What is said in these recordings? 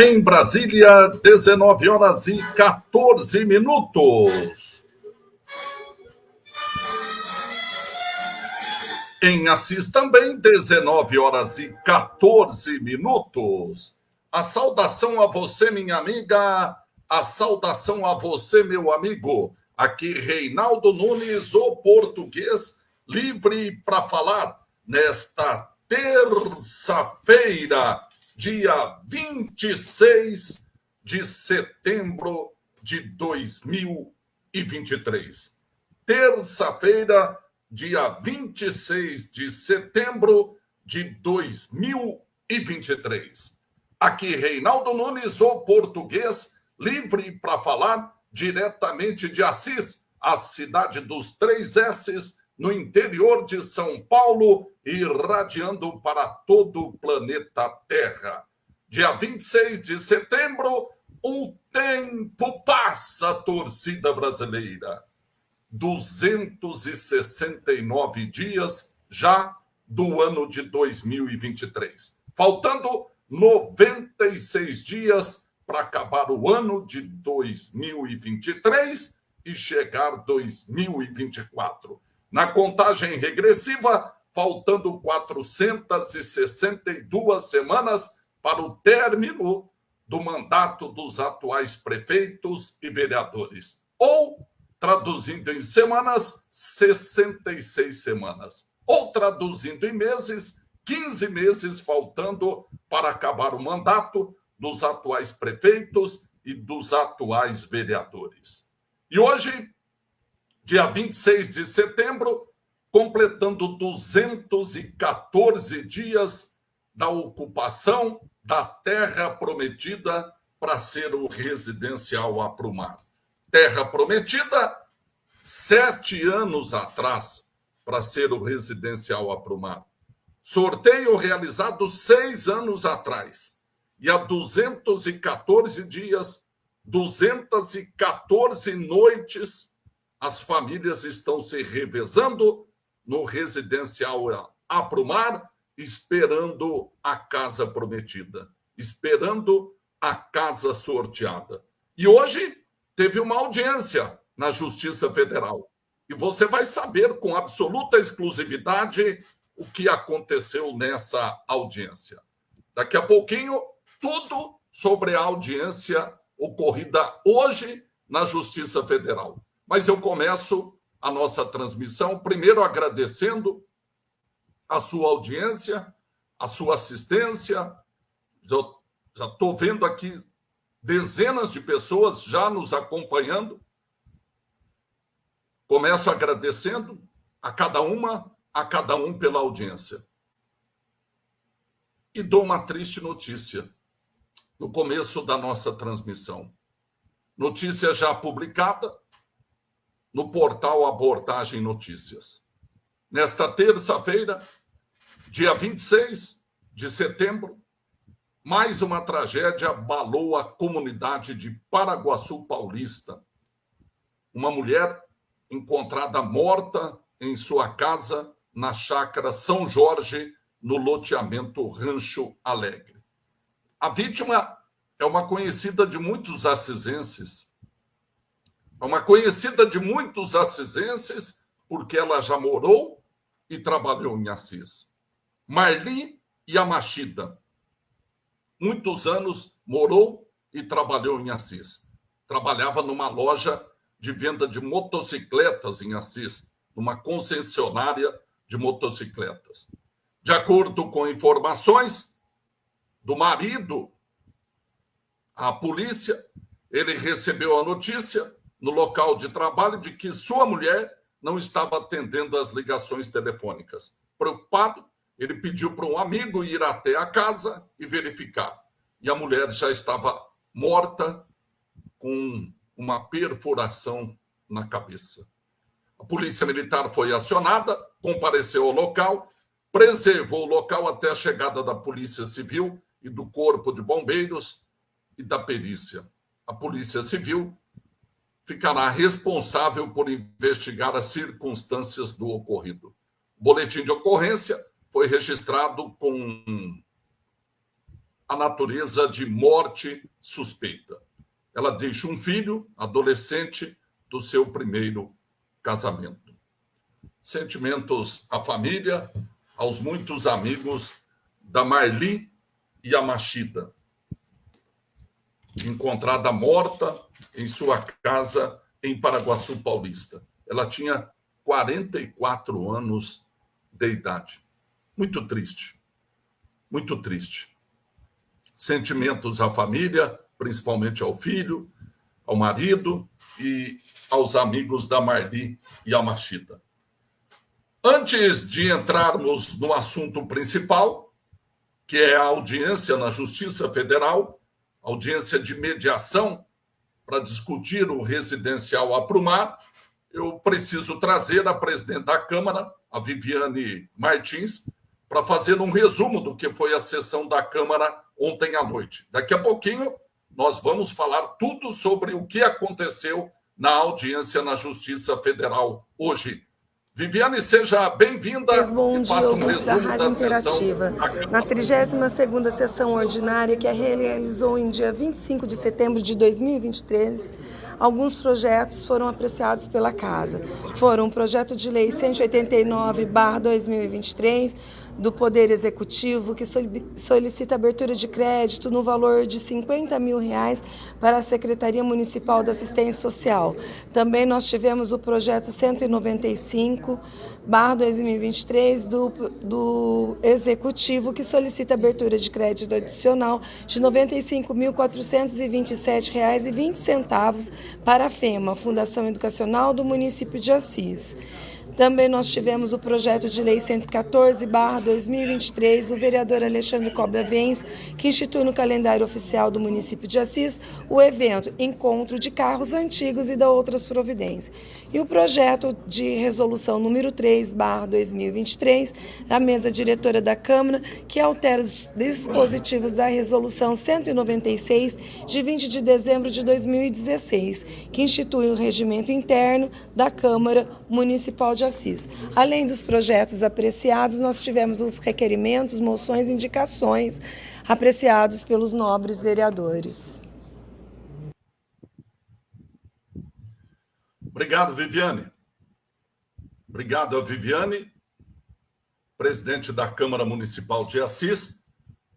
Em Brasília, 19 horas e 14 minutos. Em Assis também, 19 horas e 14 minutos. A saudação a você, minha amiga. A saudação a você, meu amigo. Aqui, Reinaldo Nunes, o português, livre para falar nesta terça-feira, dia 26 de setembro de 2023. Terça-feira, dia 26 de setembro de 2023. Aqui, Reinaldo Nunes, o português, livre para falar diretamente de Assis, a cidade dos 3 S's, no interior de São Paulo, irradiando para todo o planeta Terra. Dia 26 de setembro, o tempo passa, torcida brasileira. 269 dias já do ano de 2023. Faltando 96 dias para acabar o ano de 2023 e chegar 2024. Na contagem regressiva, faltando 462 semanas para o término do mandato dos atuais prefeitos e vereadores. Ou, traduzindo em semanas, 66 semanas. Ou, traduzindo em meses, 15 meses faltando para acabar o mandato dos atuais prefeitos e dos atuais vereadores. E hoje, dia 26 de setembro, completando 214 dias da ocupação da terra prometida para ser o residencial Aprumar. Terra prometida 7 anos atrás para ser o residencial Aprumar. Sorteio realizado 6 anos atrás. E há 214 dias, 214 noites, as famílias estão se revezando no residencial Aprumar, esperando a casa prometida, esperando a casa sorteada. E hoje teve uma audiência na Justiça Federal. E você vai saber com absoluta exclusividade o que aconteceu nessa audiência. Daqui a pouquinho, tudo sobre a audiência ocorrida hoje na Justiça Federal. Mas eu começo a nossa transmissão primeiro agradecendo a sua audiência, a sua assistência. Já estou vendo aqui dezenas de pessoas já nos acompanhando. Começo agradecendo a cada um pela audiência. E dou uma triste notícia no começo da nossa transmissão. Notícia já publicada no portal Abortagem Notícias. Nesta terça-feira, dia 26 de setembro, mais uma tragédia abalou a comunidade de Paraguaçu Paulista. Uma mulher encontrada morta em sua casa na chácara São Jorge, no loteamento Rancho Alegre. A vítima é uma conhecida de muitos assisenses. É uma conhecida de muitos assisenses porque ela já morou e trabalhou em Assis. Marli Yamashita. Muitos anos morou e trabalhou em Assis. Trabalhava numa loja de venda de motocicletas em Assis, numa concessionária de motocicletas. De acordo com informações do marido, a polícia, ele recebeu a notícia no local de trabalho de que sua mulher não estava atendendo as ligações telefônicas. Preocupado, ele pediu para um amigo ir até a casa e verificar. E a mulher já estava morta com uma perfuração na cabeça. A polícia militar foi acionada, compareceu ao local, preservou o local até a chegada da Polícia Civil e do Corpo de Bombeiros e da perícia. A Polícia Civil ficará responsável por investigar as circunstâncias do ocorrido. O boletim de ocorrência foi registrado com a natureza de morte suspeita. Ela deixa um filho, adolescente, do seu primeiro casamento. Sentimentos à família, aos muitos amigos da Marli e a Machida, encontrada morta em sua casa em Paraguaçu Paulista. Ela tinha 44 anos de idade. Muito triste, muito triste. Sentimentos à família, principalmente ao filho, ao marido e aos amigos da Marli e a Machida. Antes de entrarmos no assunto principal, que é a audiência na Justiça Federal, audiência de mediação para discutir o residencial Aprumar, eu preciso trazer a presidente da Câmara, a Viviane Martins, para fazer um resumo do que foi a sessão da Câmara ontem à noite. Daqui a pouquinho, nós vamos falar tudo sobre o que aconteceu na audiência na Justiça Federal hoje. Viviane, seja bem-vinda. Bom dia, ouvintes da Rádio Interativa. Na 32ª sessão ordinária, que realizou em dia 25 de setembro de 2023, alguns projetos foram apreciados pela Casa. Foram o projeto de lei 189/2023, do Poder Executivo, que solicita abertura de crédito no valor de R$50 mil para a Secretaria Municipal da Assistência Social. Também nós tivemos o projeto 195/2023 do Executivo, que solicita abertura de crédito adicional de R$ 95.427,20 para a FEMA, Fundação Educacional do Município de Assis. Também nós tivemos o projeto de lei 114/2023 do vereador Alexandre Cobra Bens, que institui no calendário oficial do município de Assis o evento Encontro de Carros Antigos e da outras providências. E o projeto de resolução número 3/2023 da mesa diretora da Câmara, que altera os dispositivos da resolução 196 de 20 de dezembro de 2016, que institui o regimento interno da Câmara Municipal de Assis. Além dos projetos apreciados, nós tivemos os requerimentos, moções e indicações apreciados pelos nobres vereadores. Obrigado, Viviane. Obrigado a Viviane, presidente da Câmara Municipal de Assis,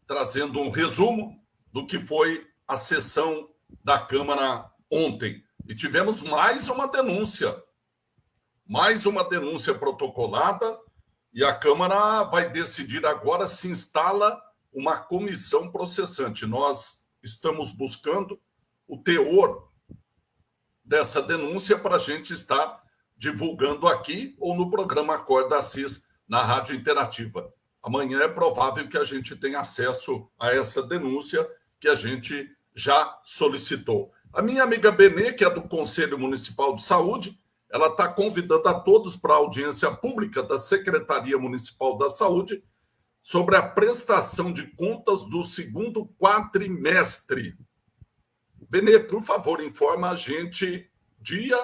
trazendo um resumo do que foi a sessão da Câmara ontem. E tivemos mais uma denúncia protocolada, e a Câmara vai decidir agora se instala uma comissão processante. Nós estamos buscando o teor dessa denúncia para a gente estar divulgando aqui ou no programa Acorda Assis, na Rádio Interativa. Amanhã é provável que a gente tenha acesso a essa denúncia que a gente já solicitou. A minha amiga Benê, que é do Conselho Municipal de Saúde, ela está convidando a todos para a audiência pública da Secretaria Municipal da Saúde sobre a prestação de contas do segundo quadrimestre. Benê, por favor, informa a gente dia,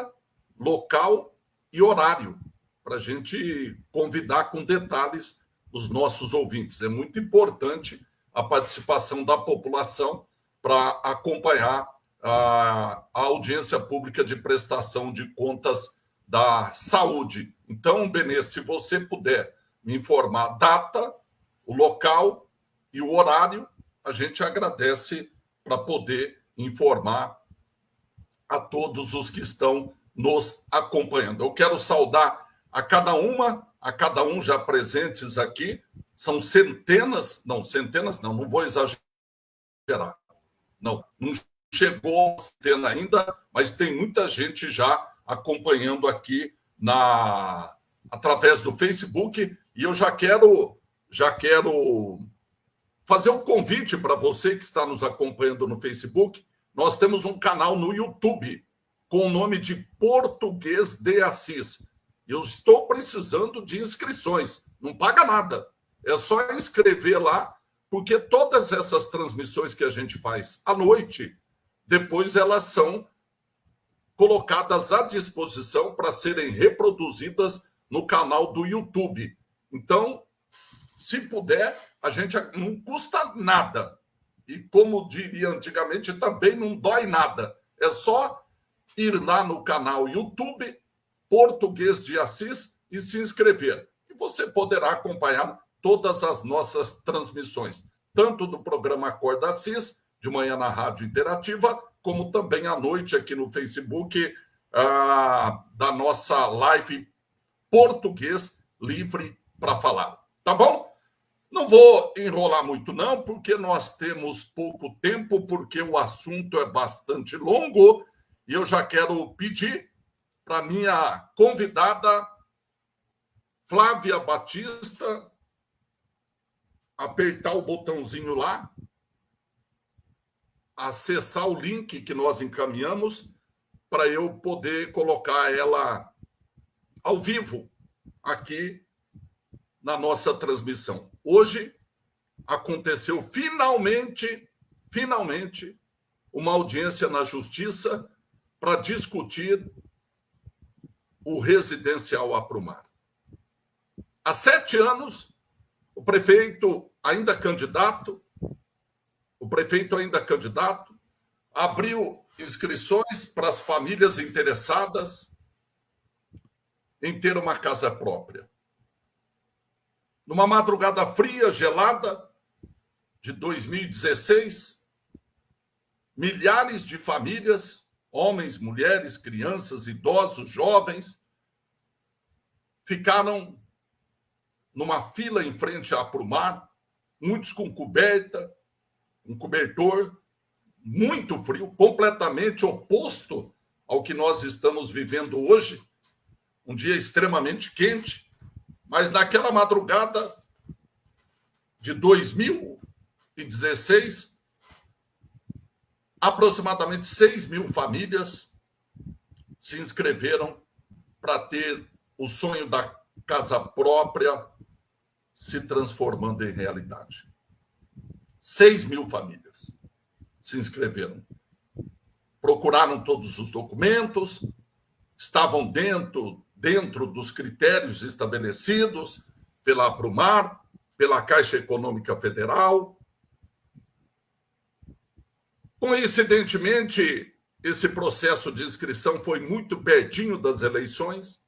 local e horário, para a gente convidar com detalhes os nossos ouvintes. É muito importante a participação da população para acompanhar a audiência pública de prestação de contas da saúde. Então, Benê, se você puder me informar a data, o local e o horário, a gente agradece para poder informar a todos os que estão nos acompanhando. Eu quero saudar a cada um já presentes aqui. São centenas não vou exagerar. Não chegou a centena ainda, mas tem muita gente já acompanhando aqui através do Facebook, e eu já quero fazer um convite para você que está nos acompanhando no Facebook. Nós temos um canal no YouTube com o nome de Português de Assis. Eu estou precisando de inscrições, não paga nada, é só inscrever lá, porque todas essas transmissões que a gente faz à noite, depois elas são colocadas à disposição para serem reproduzidas no canal do YouTube. Então, se puder, a gente não custa nada. e como diria antigamente, também não dói nada. É só ir lá no canal YouTube Português de Assis e se inscrever. E você poderá acompanhar todas as nossas transmissões, tanto do programa Acorda Assis, de manhã na Rádio Interativa, como também à noite aqui no Facebook, da nossa live Português Livre para Falar. Tá bom? Não vou enrolar muito, não, porque nós temos pouco tempo, porque o assunto é bastante longo, e eu já quero pedir para minha convidada, Flávia Batista, apertar o botãozinho lá, acessar o link que nós encaminhamos, para eu poder colocar ela ao vivo aqui na nossa transmissão. Hoje aconteceu finalmente, uma audiência na Justiça para discutir o residencial Aprumar. Há 7 anos, o prefeito ainda candidato, abriu inscrições para as famílias interessadas em ter uma casa própria. Numa madrugada fria, gelada, de 2016, milhares de famílias, homens, mulheres, crianças, idosos, jovens, ficaram numa fila em frente à Aprumar, muitos com coberta, um cobertor, muito frio, completamente oposto ao que nós estamos vivendo hoje, um dia extremamente quente, mas naquela madrugada de 2016, aproximadamente 6.000 famílias se inscreveram para ter o sonho da casa própria se transformando em realidade. 6.000 famílias se inscreveram. Procuraram todos os documentos, estavam dentro dos critérios estabelecidos pela Aprumar, pela Caixa Econômica Federal. Coincidentemente, esse processo de inscrição foi muito pertinho das eleições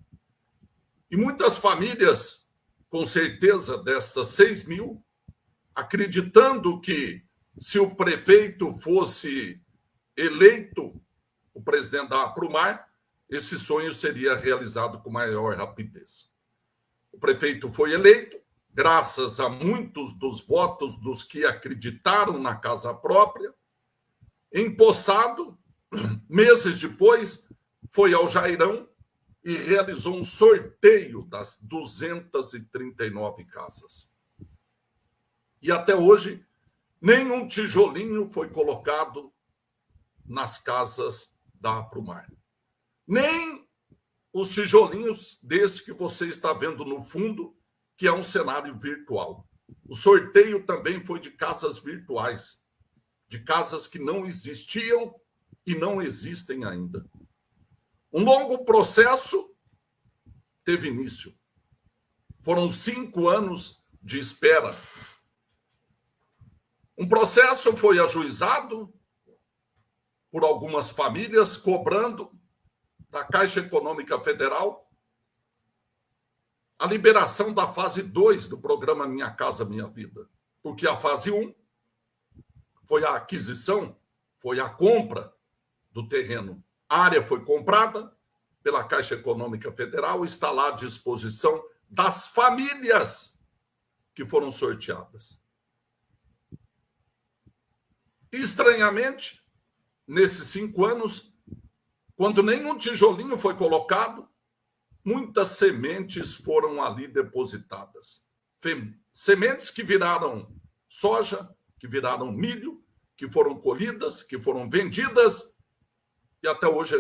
e muitas famílias, com certeza, dessas 6.000, acreditando que se o prefeito fosse eleito, o presidente da Aprumar, esse sonho seria realizado com maior rapidez. O prefeito foi eleito, graças a muitos dos votos dos que acreditaram na casa própria. Empossado, meses depois, foi ao Jairão e realizou um sorteio das 239 casas. E até hoje, nenhum tijolinho foi colocado nas casas da Aprumar. Nem os tijolinhos desse que você está vendo no fundo, que é um cenário virtual. O sorteio também foi de casas virtuais, de casas que não existiam e não existem ainda. Um longo processo teve início. Foram 5 anos de espera. Um processo foi ajuizado por algumas famílias, cobrando da Caixa Econômica Federal a liberação da fase 2 do programa Minha Casa Minha Vida. Porque a fase 1 foi a aquisição, foi a compra do terreno. A área foi comprada pela Caixa Econômica Federal, está lá à disposição das famílias que foram sorteadas. Estranhamente, nesses 5 anos, quando nenhum tijolinho foi colocado, muitas sementes foram ali depositadas. Sementes que viraram soja, que viraram milho, que foram colhidas, que foram vendidas, e até hoje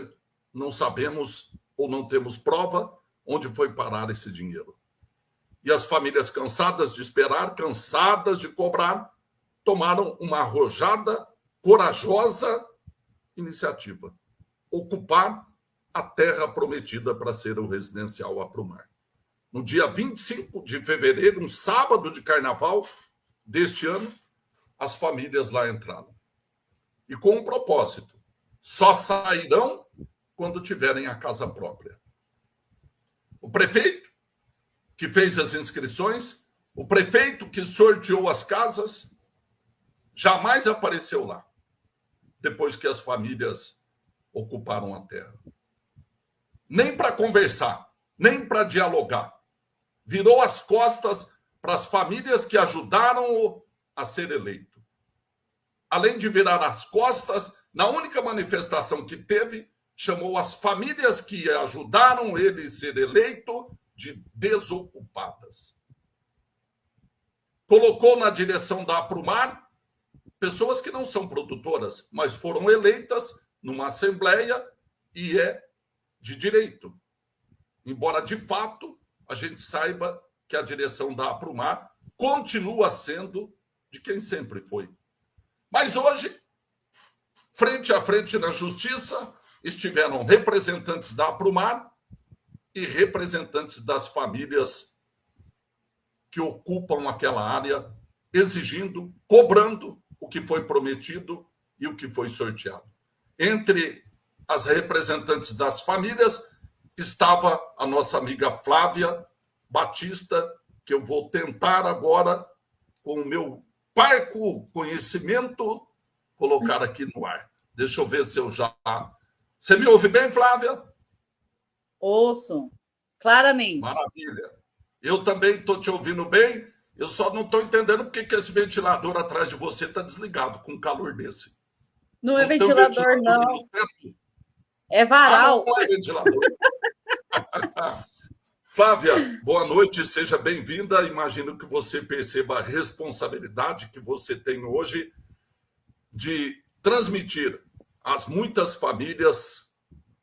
não sabemos ou não temos prova onde foi parar esse dinheiro. E as famílias, cansadas de esperar, cansadas de cobrar, tomaram uma arrojada, corajosa iniciativa: ocupar a terra prometida para ser o residencial Aprumar. No dia 25 de fevereiro, um sábado de carnaval deste ano, as famílias lá entraram. E com um propósito: só sairão quando tiverem a casa própria. O prefeito que fez as inscrições, o prefeito que sorteou as casas, jamais apareceu lá, depois que as famílias ocuparam a terra. Nem para conversar, nem para dialogar. Virou as costas para as famílias que ajudaram-o a ser eleito. Além de virar as costas, na única manifestação que teve, chamou as famílias que ajudaram ele a ser eleito de desocupadas. Colocou na direção da Aprumar pessoas que não são produtoras, mas foram eleitas numa assembleia e é de direito. Embora, de fato, a gente saiba que a direção da Aprumar continua sendo de quem sempre foi. Mas hoje, frente a frente na justiça, estiveram representantes da Aprumar e representantes das famílias que ocupam aquela área, exigindo, cobrando o que foi prometido e o que foi sorteado. Entre as representantes das famílias estava a nossa amiga Flávia Batista, que eu vou tentar agora, com o meu parco conhecimento, colocar aqui no ar. Deixa eu ver se eu já... Você me ouve bem, Flávia? Ouço, claramente. Maravilha. Eu também estou te ouvindo bem, eu só não estou entendendo porque que esse ventilador atrás de você está desligado com um calor desse. Não é ventilador, não. É varal. Não é ventilador. Flávia, boa noite, seja bem-vinda. Imagino que você perceba a responsabilidade que você tem hoje de transmitir às muitas famílias,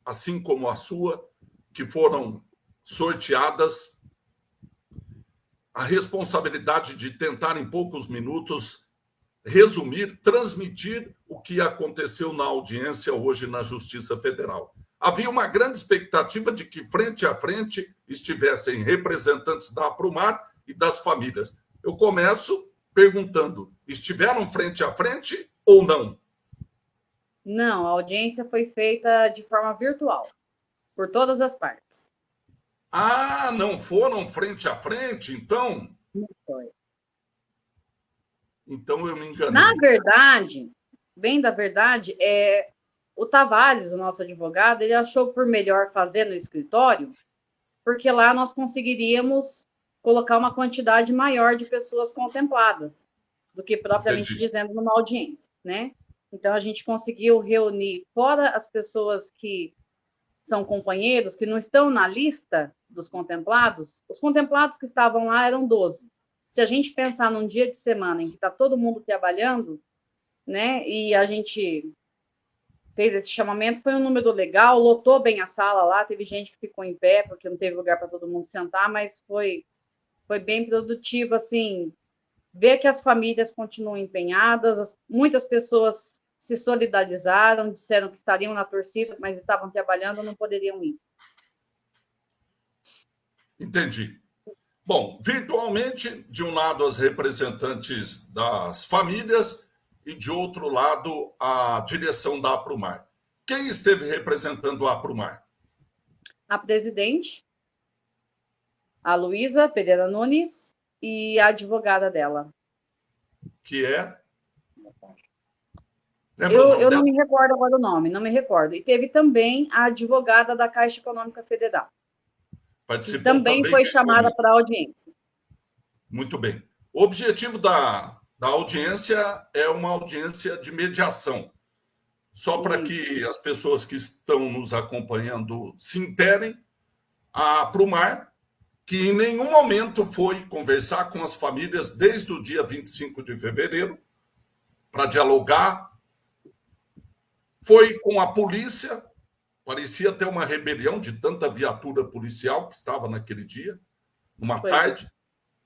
assim como a sua, que foram sorteadas, a responsabilidade de tentar, em poucos minutos, resumir, transmitir o que aconteceu na audiência hoje na Justiça Federal. Havia uma grande expectativa de que, frente a frente, estivessem representantes da Aprumar e das famílias. Eu começo perguntando: estiveram frente a frente ou não? Não, a audiência foi feita de forma virtual, por todas as partes. Ah, não foram frente a frente, então? Não foi. Então eu me enganei. Na verdade, bem da verdade, o Tavares, o nosso advogado, ele achou por melhor fazer no escritório, porque lá nós conseguiríamos colocar uma quantidade maior de pessoas contempladas do que propriamente dizendo numa audiência, né? Então a gente conseguiu reunir, fora as pessoas que são companheiros, que não estão na lista dos contemplados, os contemplados que estavam lá eram 12. Se a gente pensar num dia de semana em que está todo mundo trabalhando, né, e a gente fez esse chamamento, foi um número legal, lotou bem a sala lá, teve gente que ficou em pé, porque não teve lugar para todo mundo sentar, mas foi bem produtivo, assim, ver que as famílias continuam empenhadas, muitas pessoas se solidarizaram, disseram que estariam na torcida, mas estavam trabalhando, não poderiam ir. Entendi. Bom, virtualmente, de um lado as representantes das famílias e de outro lado a direção da Aprumar. Quem esteve representando a Aprumar? A presidente, a Luísa Pereira Nunes, e a advogada dela. Que é? Eu não me recordo agora o nome, não me recordo. E teve também a advogada da Caixa Econômica Federal. Que também foi chamada para a audiência. Muito bem. O objetivo da audiência é uma audiência de mediação. Só para que as pessoas que estão nos acompanhando se interem, a Aprumar, que em nenhum momento foi conversar com as famílias desde o dia 25 de fevereiro para dialogar, foi com a polícia. Parecia ter uma rebelião de tanta viatura policial que estava naquele dia, numa tarde.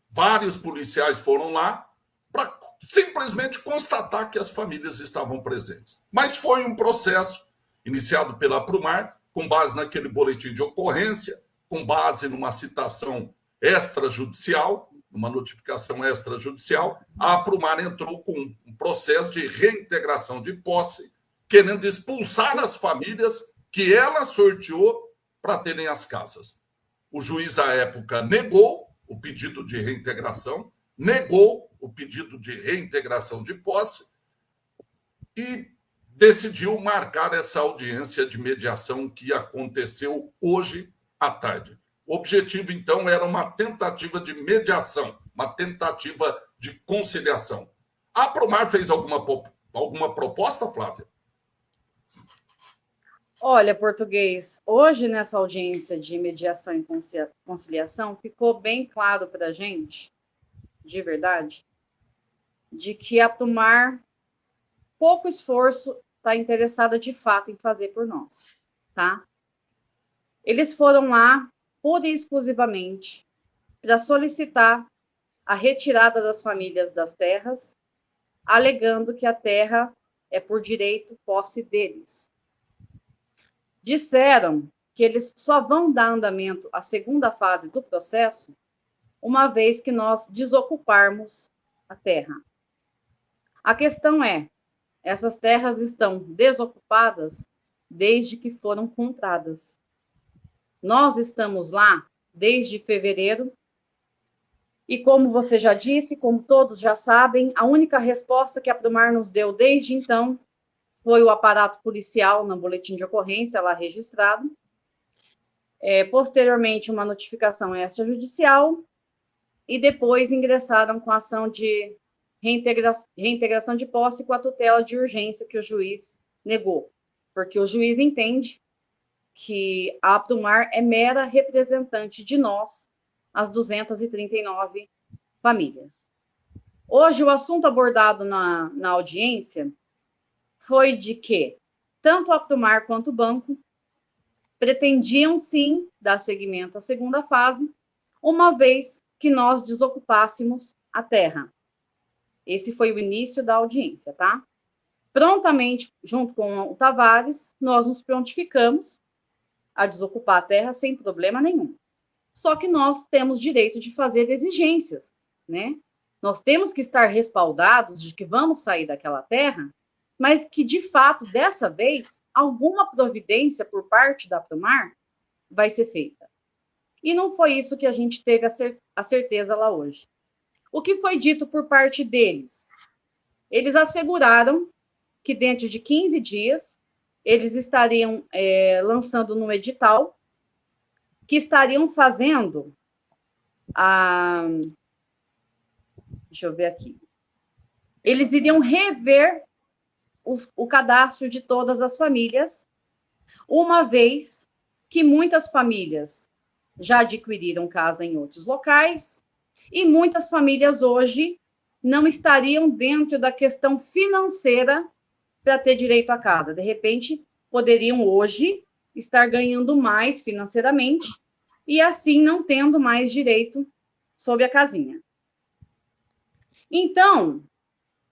Vários policiais foram lá para simplesmente constatar que as famílias estavam presentes. Mas foi um processo iniciado pela Aprumar, com base naquele boletim de ocorrência, com base numa citação extrajudicial, numa notificação extrajudicial, a Aprumar entrou com um processo de reintegração de posse, querendo expulsar as famílias que ela sorteou para terem as casas. O juiz, à época, negou o pedido de reintegração, negou o pedido de reintegração de posse e decidiu marcar essa audiência de mediação que aconteceu hoje à tarde. O objetivo, então, era uma tentativa de mediação, uma tentativa de conciliação. A Aprumar fez alguma proposta, Flávia? Olha, Português, hoje nessa audiência de mediação e conciliação, ficou bem claro para a gente, de verdade, de que a Aprumar, pouco esforço, está interessada de fato em fazer por nós, tá? Eles foram lá, pura e exclusivamente, para solicitar a retirada das famílias das terras, alegando que a terra é por direito posse deles. Disseram que eles só vão dar andamento à segunda fase do processo uma vez que nós desocuparmos a terra. A questão é, essas terras estão desocupadas desde que foram compradas. Nós estamos lá desde fevereiro e, como você já disse, como todos já sabem, a única resposta que a Aprumar nos deu desde então foi o aparato policial no boletim de ocorrência lá registrado. Posteriormente, uma notificação extrajudicial e depois ingressaram com a ação de reintegração de posse com a tutela de urgência que o juiz negou, porque o juiz entende que a Aprumar é mera representante de nós, as 239 famílias. Hoje, o assunto abordado na audiência foi de que tanto a Aprumar quanto o banco pretendiam, sim, dar seguimento à segunda fase, uma vez que nós desocupássemos a terra. Esse foi o início da audiência, tá? Prontamente, junto com o Tavares, nós nos prontificamos a desocupar a terra sem problema nenhum. Só que nós temos direito de fazer exigências, né? Nós temos que estar respaldados de que vamos sair daquela terra, mas que, de fato, dessa vez, alguma providência por parte da Aprumar vai ser feita. E não foi isso que a gente teve a certeza lá hoje. O que foi dito por parte deles? Eles asseguraram que dentro de 15 dias eles estariam lançando no edital, que estariam fazendo deixa eu ver aqui. Eles iriam rever o cadastro de todas as famílias, uma vez que muitas famílias já adquiriram casa em outros locais e muitas famílias hoje não estariam dentro da questão financeira para ter direito à casa. De repente, poderiam hoje estar ganhando mais financeiramente e assim não tendo mais direito sobre a casinha. Então,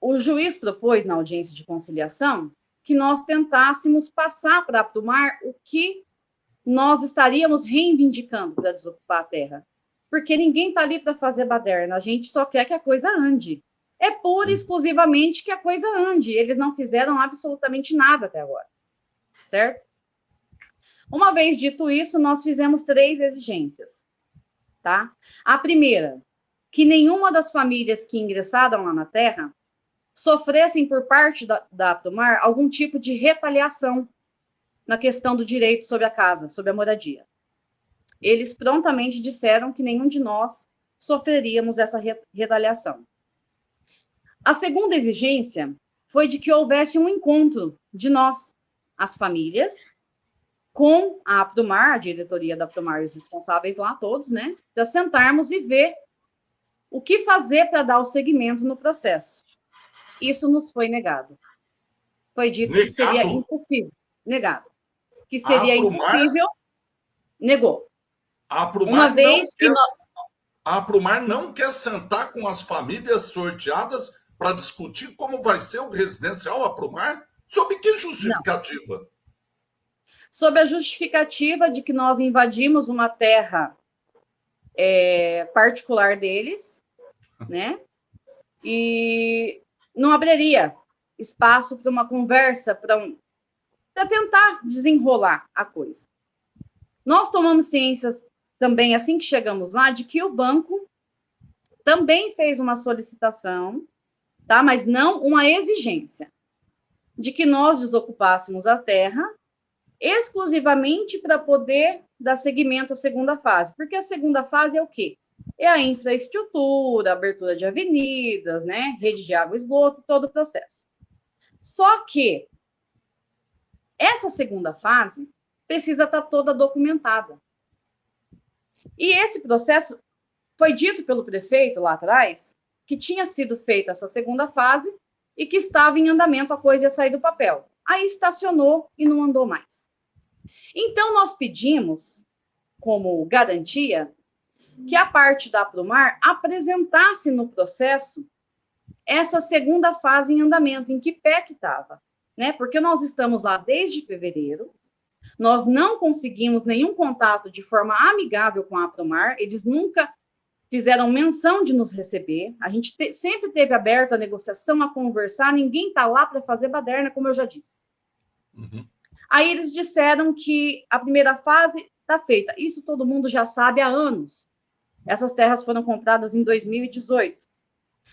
o juiz propôs na audiência de conciliação que nós tentássemos passar para a Aprumar o que nós estaríamos reivindicando para desocupar a terra. Porque ninguém está ali para fazer baderna, a gente só quer que a coisa ande. É pura e exclusivamente que a coisa ande. Eles não fizeram absolutamente nada até agora. Certo? Uma vez dito isso, nós fizemos 3 exigências. Tá? A primeira, que nenhuma das famílias que ingressaram lá na terra sofressem por parte da Aprumar algum tipo de retaliação na questão do direito sobre a casa, sobre a moradia. Eles prontamente disseram que nenhum de nós sofreríamos essa retaliação. A segunda exigência foi de que houvesse um encontro de nós, as famílias, com a Aprumar, a diretoria da Aprumar e os responsáveis lá, todos, né, para sentarmos e ver o que fazer para dar o seguimento no processo. Isso nos foi negado. Foi dito que seria impossível. Negado. Que seria impossível. Negou. A Aprumar não quer sentar com as famílias sorteadas para discutir como vai ser o residencial Aprumar? Sob que justificativa? Não. Sob a justificativa de que nós invadimos uma terra particular deles né? E não abriria espaço para uma conversa, para tentar desenrolar a coisa. Nós tomamos ciências também, assim que chegamos lá, de que o banco também fez uma solicitação, tá? Mas não uma exigência, de que nós desocupássemos a terra exclusivamente para poder dar seguimento à segunda fase. Porque a segunda fase é o quê? É a infraestrutura, abertura de avenidas, né? Rede de água e esgoto, todo o processo. Só que essa segunda fase precisa estar toda documentada. E esse processo foi dito pelo prefeito lá atrás que tinha sido feita essa segunda fase e que estava em andamento, a coisa ia sair do papel. Aí estacionou e não andou mais. Então, nós pedimos, como garantia, que a parte da Aprumar apresentasse no processo essa segunda fase em andamento, em que pé que estava, né? Porque nós estamos lá desde fevereiro, nós não conseguimos nenhum contato de forma amigável com a Aprumar, eles nunca fizeram menção de nos receber, a gente sempre teve aberto a negociação, a conversar, ninguém está lá para fazer baderna, como eu já disse. Uhum. Aí eles disseram que a primeira fase está feita. Isso todo mundo já sabe há anos. Essas terras foram compradas em 2018.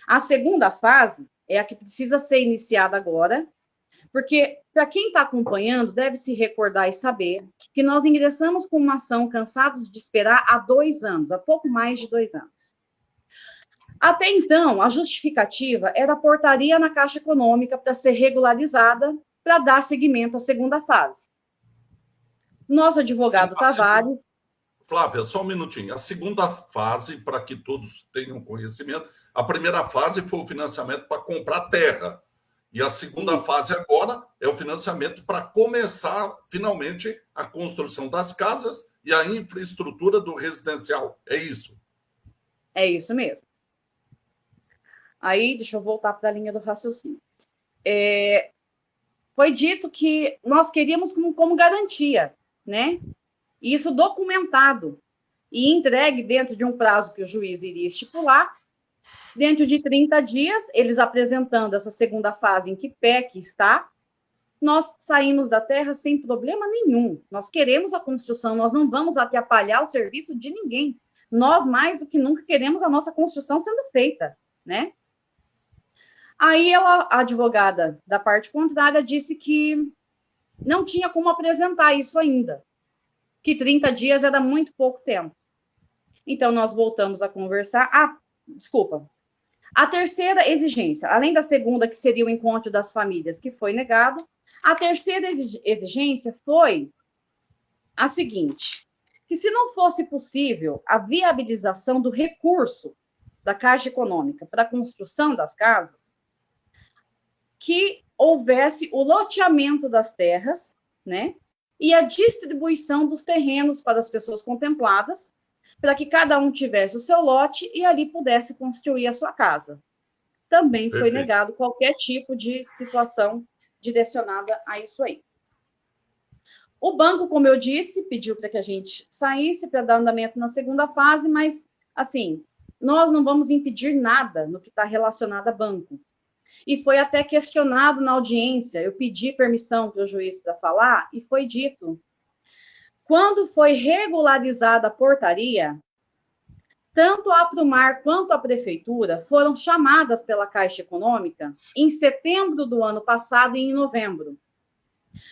A segunda fase é a que precisa ser iniciada agora, porque, para quem está acompanhando, deve se recordar e saber que nós ingressamos com uma ação cansados de esperar há 2 anos, há pouco mais de 2 anos. Até então, a justificativa era a portaria na Caixa Econômica para ser regularizada para dar seguimento à segunda fase. Nosso advogado Tavares... Flávia, só um minutinho. A segunda fase, para que todos tenham conhecimento, a primeira fase foi o financiamento para comprar terra. E a segunda fase agora é o financiamento para começar, finalmente, a construção das casas e a infraestrutura do residencial. É isso? É isso mesmo. Aí, deixa eu voltar para a linha do raciocínio. Foi dito que nós queríamos como garantia, né? Isso documentado e entregue dentro de um prazo que o juiz iria estipular. Dentro de 30 dias, eles apresentando essa segunda fase em que pé que está, nós saímos da terra sem problema nenhum. Nós queremos a construção, nós não vamos atrapalhar o serviço de ninguém. Nós, mais do que nunca, queremos a nossa construção sendo feita, né? Aí a advogada da parte contrária disse que não tinha como apresentar isso ainda, que 30 dias era muito pouco tempo. Então, nós voltamos a conversar. Desculpa. A terceira exigência, além da segunda, que seria o encontro das famílias, que foi negado, a terceira exigência foi a seguinte, que se não fosse possível a viabilização do recurso da Caixa Econômica para a construção das casas, que houvesse o loteamento das terras, né, e a distribuição dos terrenos para as pessoas contempladas, para que cada um tivesse o seu lote e ali pudesse construir a sua casa. Também foi negado qualquer tipo de situação direcionada a isso aí. O banco, como eu disse, pediu para que a gente saísse para dar andamento na segunda fase, mas, assim, nós não vamos impedir nada no que está relacionado a banco. E foi até questionado na audiência, eu pedi permissão para o juiz para falar, e foi dito, quando foi regularizada a portaria, tanto a Aprumar quanto a Prefeitura foram chamadas pela Caixa Econômica em setembro do ano passado e em novembro.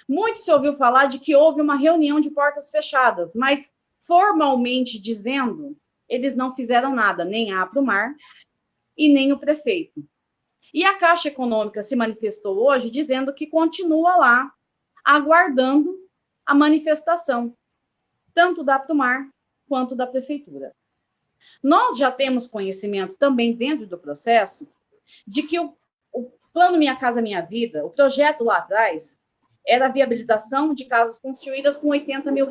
Muito se ouviu falar de que houve uma reunião de portas fechadas, mas, formalmente dizendo, eles não fizeram nada, nem a Aprumar e nem o prefeito. E a Caixa Econômica se manifestou hoje dizendo que continua lá, aguardando a manifestação, tanto da Aprumar quanto da Prefeitura. Nós já temos conhecimento também dentro do processo de que o Plano Minha Casa Minha Vida, o projeto lá atrás, era a viabilização de casas construídas com R$80 mil.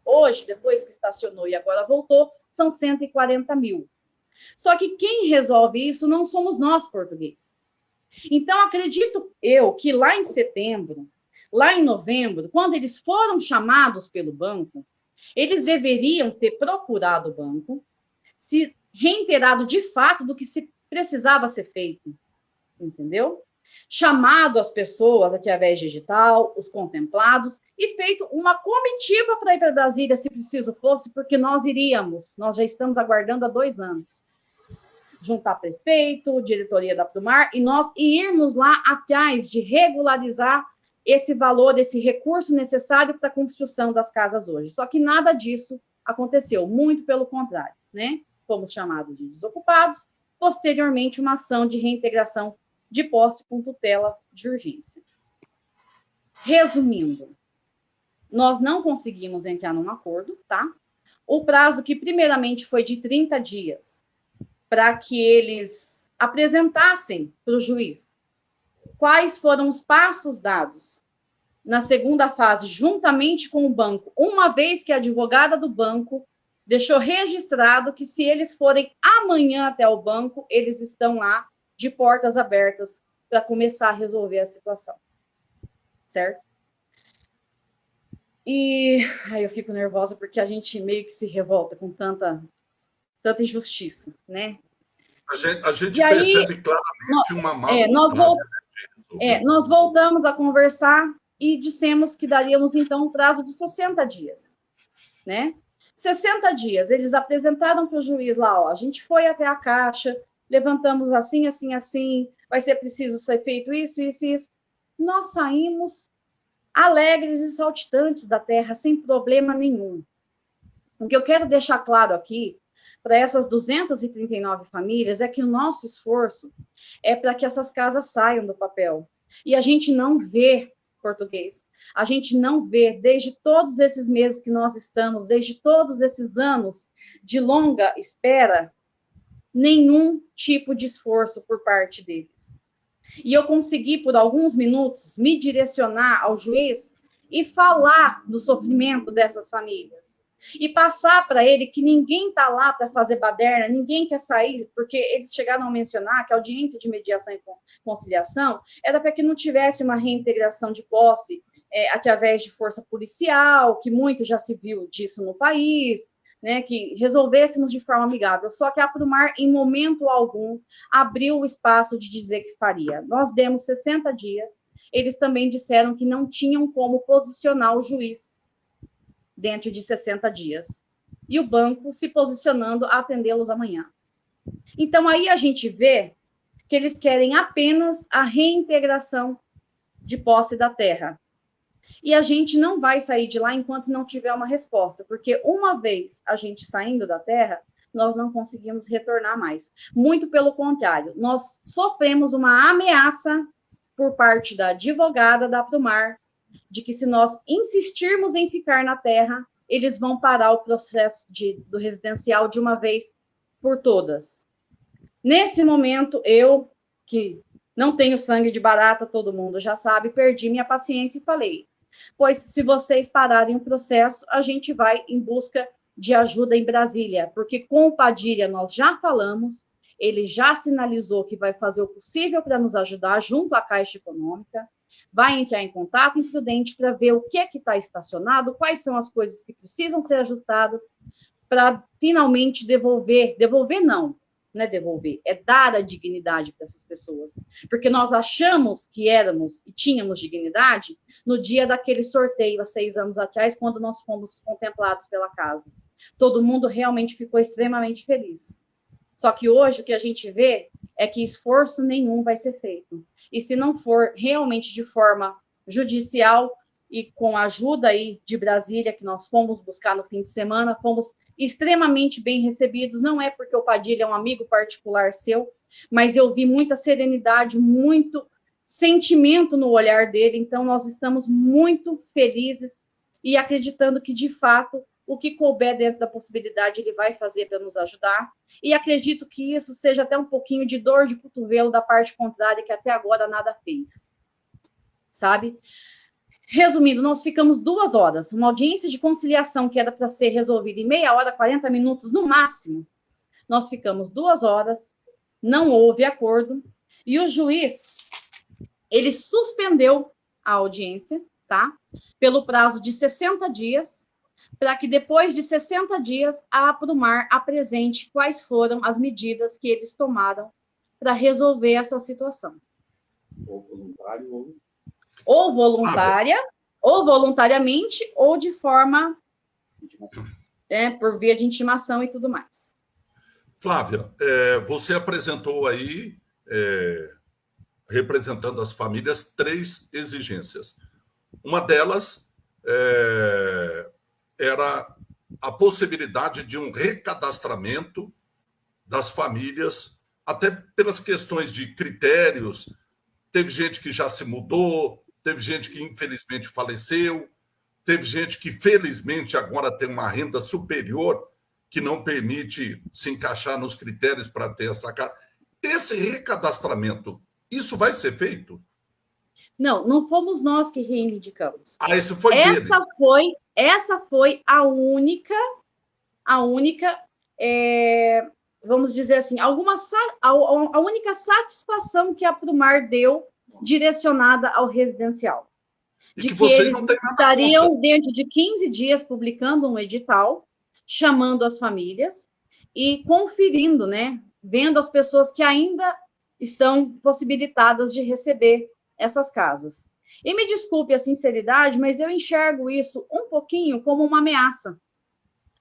Hoje, depois que estacionou e agora voltou, são 140 mil. Só que quem resolve isso não somos nós, portugueses. Então, acredito eu que lá em setembro, lá em novembro, quando eles foram chamados pelo banco, eles deveriam ter procurado o banco, se reiterado de fato do que se precisava ser feito, entendeu? Chamado as pessoas através digital, os contemplados, e feito uma comitiva para ir para Brasília, se preciso fosse, porque nós iríamos, nós já estamos aguardando há 2 anos. Juntar prefeito, diretoria da Prumar, e nós irmos lá atrás de regularizar esse valor, esse recurso necessário para a construção das casas hoje. Só que nada disso aconteceu, muito pelo contrário, né? Fomos chamados de desocupados, posteriormente uma ação de reintegração de posse com tutela de urgência. Resumindo, nós não conseguimos entrar num acordo, tá? O prazo que primeiramente foi de 30 dias, para que eles apresentassem para o juiz quais foram os passos dados na segunda fase, juntamente com o banco, uma vez que a advogada do banco deixou registrado que se eles forem amanhã até o banco, eles estão lá de portas abertas para começar a resolver a situação. Certo? E aí eu fico nervosa porque a gente meio que se revolta com tanta injustiça, né? A gente percebe claramente uma má vontade. Nós voltamos a conversar e dissemos que daríamos, então, um prazo de 60 dias, né? 60 dias, eles apresentaram para o juiz lá, ó, a gente foi até a Caixa, levantamos assim, assim, assim, vai ser preciso ser feito isso, isso, isso. Nós saímos alegres e saltitantes da terra, sem problema nenhum. O que eu quero deixar claro aqui, para essas 239 famílias, é que o nosso esforço é para que essas casas saiam do papel. E a gente não vê, português, a gente não vê, desde todos esses meses que nós estamos, desde todos esses anos de longa espera, nenhum tipo de esforço por parte deles. E eu consegui, por alguns minutos, me direcionar ao juiz e falar do sofrimento dessas famílias. E passar para ele que ninguém está lá para fazer baderna, ninguém quer sair, porque eles chegaram a mencionar que a audiência de mediação e conciliação era para que não tivesse uma reintegração de posse através de força policial, que muito já se viu disso no país, né, que resolvêssemos de forma amigável. Só que a Prumar, em momento algum, abriu o espaço de dizer que faria. Nós demos 60 dias, eles também disseram que não tinham como posicionar o juiz dentro de 60 dias. E o banco se posicionando a atendê-los amanhã. Então, aí a gente vê que eles querem apenas a reintegração de posse da terra. E a gente não vai sair de lá enquanto não tiver uma resposta, porque uma vez a gente saindo da terra, nós não conseguimos retornar mais. Muito pelo contrário, nós sofremos uma ameaça por parte da advogada da Prumar, de que se nós insistirmos em ficar na terra, eles vão parar o processo do residencial de uma vez por todas. Nesse momento, eu, que não tenho sangue de barata, todo mundo já sabe, perdi minha paciência e falei, pois se vocês pararem o processo, a gente vai em busca de ajuda em Brasília, porque com o Padilha nós já falamos, ele já sinalizou que vai fazer o possível para nos ajudar junto à Caixa Econômica, vai entrar em contato imprudente para ver o que é que está estacionado, quais são as coisas que precisam ser ajustadas, para finalmente devolver não é devolver, é dar a dignidade para essas pessoas. Porque nós achamos que éramos e tínhamos dignidade no dia daquele sorteio, há 6 anos atrás, quando nós fomos contemplados pela casa. Todo mundo realmente ficou extremamente feliz. Só que hoje o que a gente vê é que esforço nenhum vai ser feito. E se não for realmente de forma judicial e com a ajuda aí de Brasília, que nós fomos buscar no fim de semana, fomos extremamente bem recebidos, não é porque o Padilha é um amigo particular seu, mas eu vi muita serenidade, muito sentimento no olhar dele, então nós estamos muito felizes e acreditando que, de fato, o que couber dentro da possibilidade, ele vai fazer para nos ajudar, e acredito que isso seja até um pouquinho de dor de cotovelo da parte contrária, que até agora nada fez, sabe? Resumindo, nós ficamos 2 horas, uma audiência de conciliação que era para ser resolvida em meia hora, 40 minutos no máximo, nós ficamos 2 horas, não houve acordo, e o juiz, ele suspendeu a audiência, tá? Pelo prazo de 60 dias, para que depois de 60 dias a Aprumar apresente quais foram as medidas que eles tomaram para resolver essa situação. Ou voluntário, ou voluntária, ou voluntariamente, ou de forma por via de intimação e tudo mais. Flávia, você apresentou aí, representando as famílias, 3 exigências. Uma delas era a possibilidade de um recadastramento das famílias, até pelas questões de critérios. Teve gente que já se mudou, teve gente que infelizmente faleceu, teve gente que felizmente agora tem uma renda superior que não permite se encaixar nos critérios para ter essa casa. Esse recadastramento, isso vai ser feito? Não fomos nós que reivindicamos. Isso foi deles. Essa foi a única, vamos dizer assim, a única satisfação que a Aprumar deu direcionada ao residencial. E de que que vocês eles não têm nada estariam, contra. dentro de 15 dias, publicando um edital, chamando as famílias e conferindo, né, vendo as pessoas que ainda estão possibilitadas de receber essas casas. E me desculpe a sinceridade, mas eu enxergo isso um pouquinho como uma ameaça.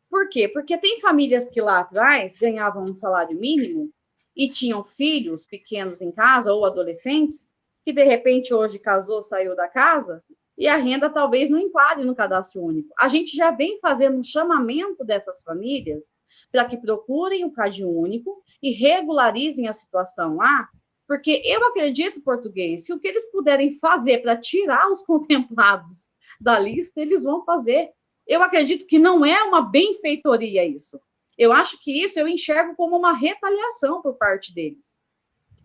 Por quê? Porque tem famílias que lá atrás ganhavam um salário mínimo e tinham filhos pequenos em casa ou adolescentes que, de repente, hoje casou, saiu da casa e a renda talvez não enquadre no cadastro único. A gente já vem fazendo um chamamento dessas famílias para que procurem o CAD único e regularizem a situação lá, porque eu acredito, português, que o que eles puderem fazer para tirar os contemplados da lista, eles vão fazer. Eu acredito que não é uma benfeitoria isso. Eu acho que isso eu enxergo como uma retaliação por parte deles.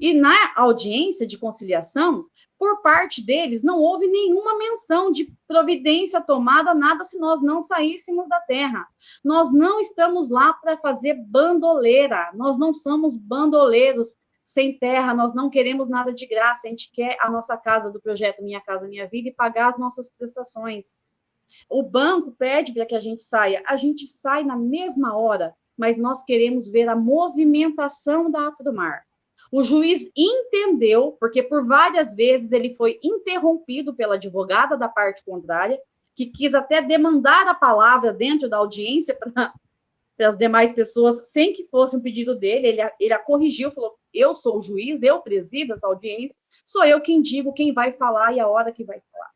E na audiência de conciliação, por parte deles, não houve nenhuma menção de providência tomada, nada se nós não saíssemos da terra. Nós não estamos lá para fazer bandoleira, nós não somos bandoleiros sem terra, nós não queremos nada de graça, a gente quer a nossa casa do projeto Minha Casa Minha Vida e pagar as nossas prestações. O banco pede para que a gente gente sai na mesma hora, mas nós queremos ver a movimentação da Aprumar. O juiz entendeu, porque por várias vezes ele foi interrompido pela advogada da parte contrária, que quis até demandar a palavra dentro da audiência para as demais pessoas, sem que fosse um pedido dele. Ele a corrigiu, falou: eu sou o juiz, eu presido essa audiência, sou eu quem digo quem vai falar e a hora que vai falar,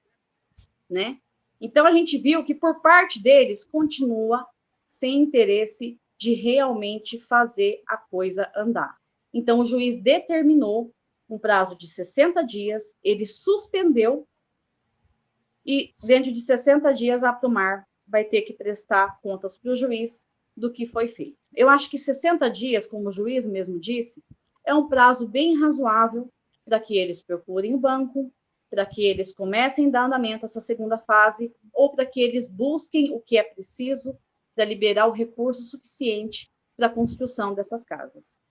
né? Então, a gente viu que, por parte deles, continua sem interesse de realmente fazer a coisa andar. Então, o juiz determinou um prazo de 60 dias, ele suspendeu, e dentro de 60 dias, a Aprumar vai ter que prestar contas para o juiz do que foi feito. Eu acho que 60 dias, como o juiz mesmo disse, é um prazo bem razoável para que eles procurem o banco, para que eles comecem a dar andamento a essa segunda fase, ou para que eles busquem o que é preciso para liberar o recurso suficiente para a construção dessas casas.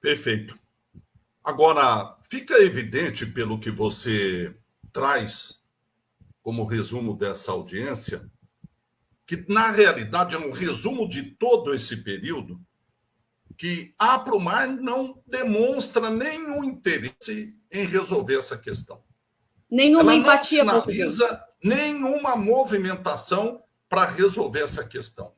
Perfeito. Agora, fica evidente, pelo que você traz como resumo dessa audiência, que, na realidade, é um resumo de todo esse período, que a Aprumar não demonstra nenhum interesse em resolver essa questão. Nenhuma Ela empatia. não sinaliza nenhuma movimentação para resolver essa questão.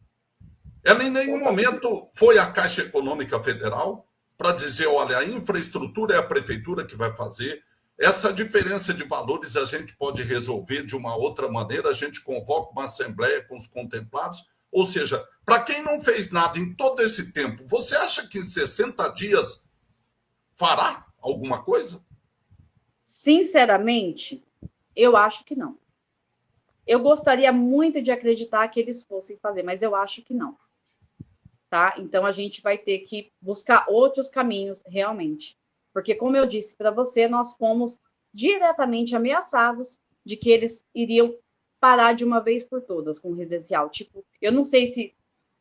Ela em nenhum momento foi à Caixa Econômica Federal para dizer: olha, a infraestrutura é a prefeitura que vai fazer, essa diferença de valores a gente pode resolver de uma outra maneira, a gente convoca uma assembleia com os contemplados. Ou seja, para quem não fez nada em todo esse tempo, você acha que em 60 dias fará alguma coisa? Sinceramente, eu acho que não. Eu gostaria muito de acreditar que eles fossem fazer, mas eu acho que não. Tá? Então, a gente vai ter que buscar outros caminhos, realmente. Porque, como eu disse para você, nós fomos diretamente ameaçados de que eles iriam parar de uma vez por todas com o residencial. Tipo, eu não sei se...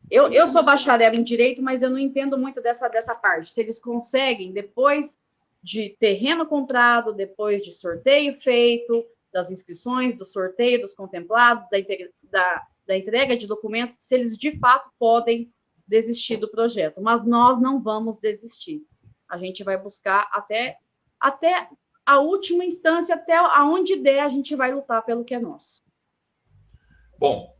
Eu sou bacharel em Direito, mas eu não entendo muito dessa parte. Se eles conseguem, depois de terreno comprado, depois de sorteio feito, das inscrições, do sorteio dos contemplados, da entrega de documentos, se eles de fato podem desistir do projeto. Mas nós não vamos desistir. A gente vai buscar até a última instância, até aonde der, a gente vai lutar pelo que é nosso. Bom,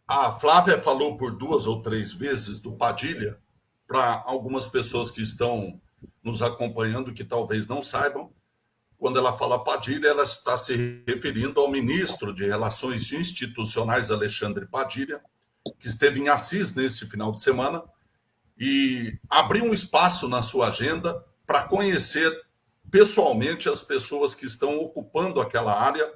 a Flávia falou por 2 ou 3 vezes do Padilha, para algumas pessoas que estão nos acompanhando, que talvez não saibam. Quando ela fala Padilha, ela está se referindo ao ministro de Relações Institucionais, Alexandre Padilha, que esteve em Assis nesse final de semana e abriu um espaço na sua agenda para conhecer pessoalmente as pessoas que estão ocupando aquela área,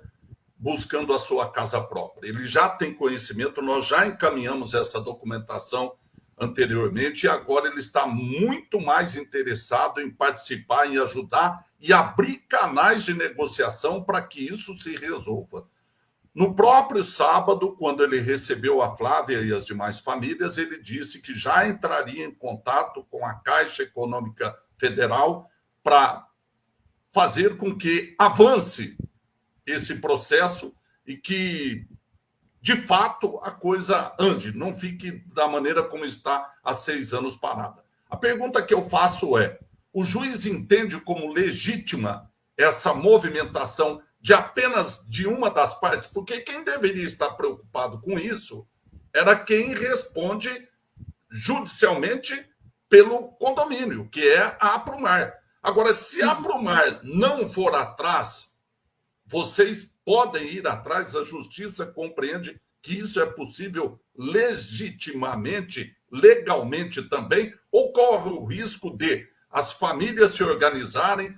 buscando a sua casa própria. Ele já tem conhecimento, nós já encaminhamos essa documentação anteriormente e agora ele está muito mais interessado em participar, em ajudar e abrir canais de negociação para que isso se resolva. No próprio sábado, quando ele recebeu a Flávia e as demais famílias, ele disse que já entraria em contato com a Caixa Econômica Federal para fazer com que avance esse processo e que, de fato, a coisa ande, não fique da maneira como está há 6 anos parada. A pergunta que eu faço é: o juiz entende como legítima essa movimentação de apenas de uma das partes? Porque quem deveria estar preocupado com isso era quem responde judicialmente pelo condomínio, que é a Aprumar. Agora, se a Aprumar não for atrás, vocês podem ir atrás, a justiça compreende que isso é possível legitimamente, legalmente também, ou corre o risco de as famílias se organizarem,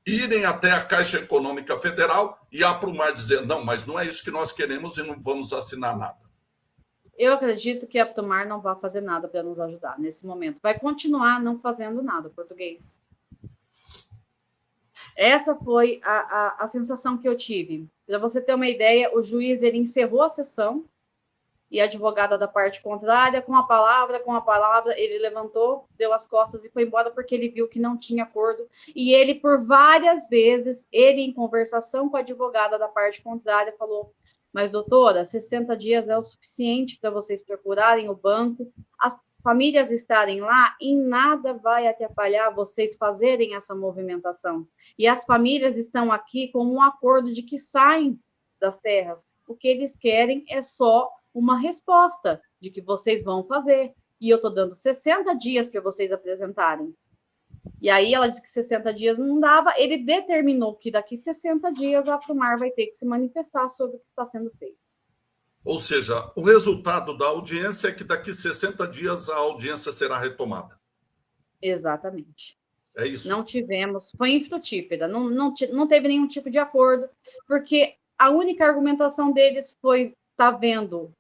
irem até a Caixa Econômica Federal e a Aprumar dizer, não, mas não é isso que nós queremos e não vamos assinar nada? Eu acredito que a Aprumar não vai fazer nada para nos ajudar nesse momento. Vai continuar não fazendo nada, português. Essa foi a sensação que eu tive. Para você ter uma ideia, o juiz ele encerrou a sessão e a advogada da parte contrária, com a palavra, ele levantou, deu as costas e foi embora porque ele viu que não tinha acordo. E ele, por várias vezes, ele em conversação com a advogada da parte contrária, falou: mas, doutora, 60 dias é o suficiente para vocês procurarem o banco, as famílias estarem lá, em nada vai atrapalhar vocês fazerem essa movimentação. E as famílias estão aqui com um acordo de que saem das terras. O que eles querem é só uma resposta de que vocês vão fazer. E eu estou dando 60 dias para vocês apresentarem. E aí ela disse que 60 dias não dava. Ele determinou que daqui 60 dias a Aprumar vai ter que se manifestar sobre o que está sendo feito. Ou seja, o resultado da audiência é que daqui 60 dias a audiência será retomada. Exatamente. É isso. Não tivemos, foi infrutífera, não teve nenhum tipo de acordo, porque a única argumentação deles foi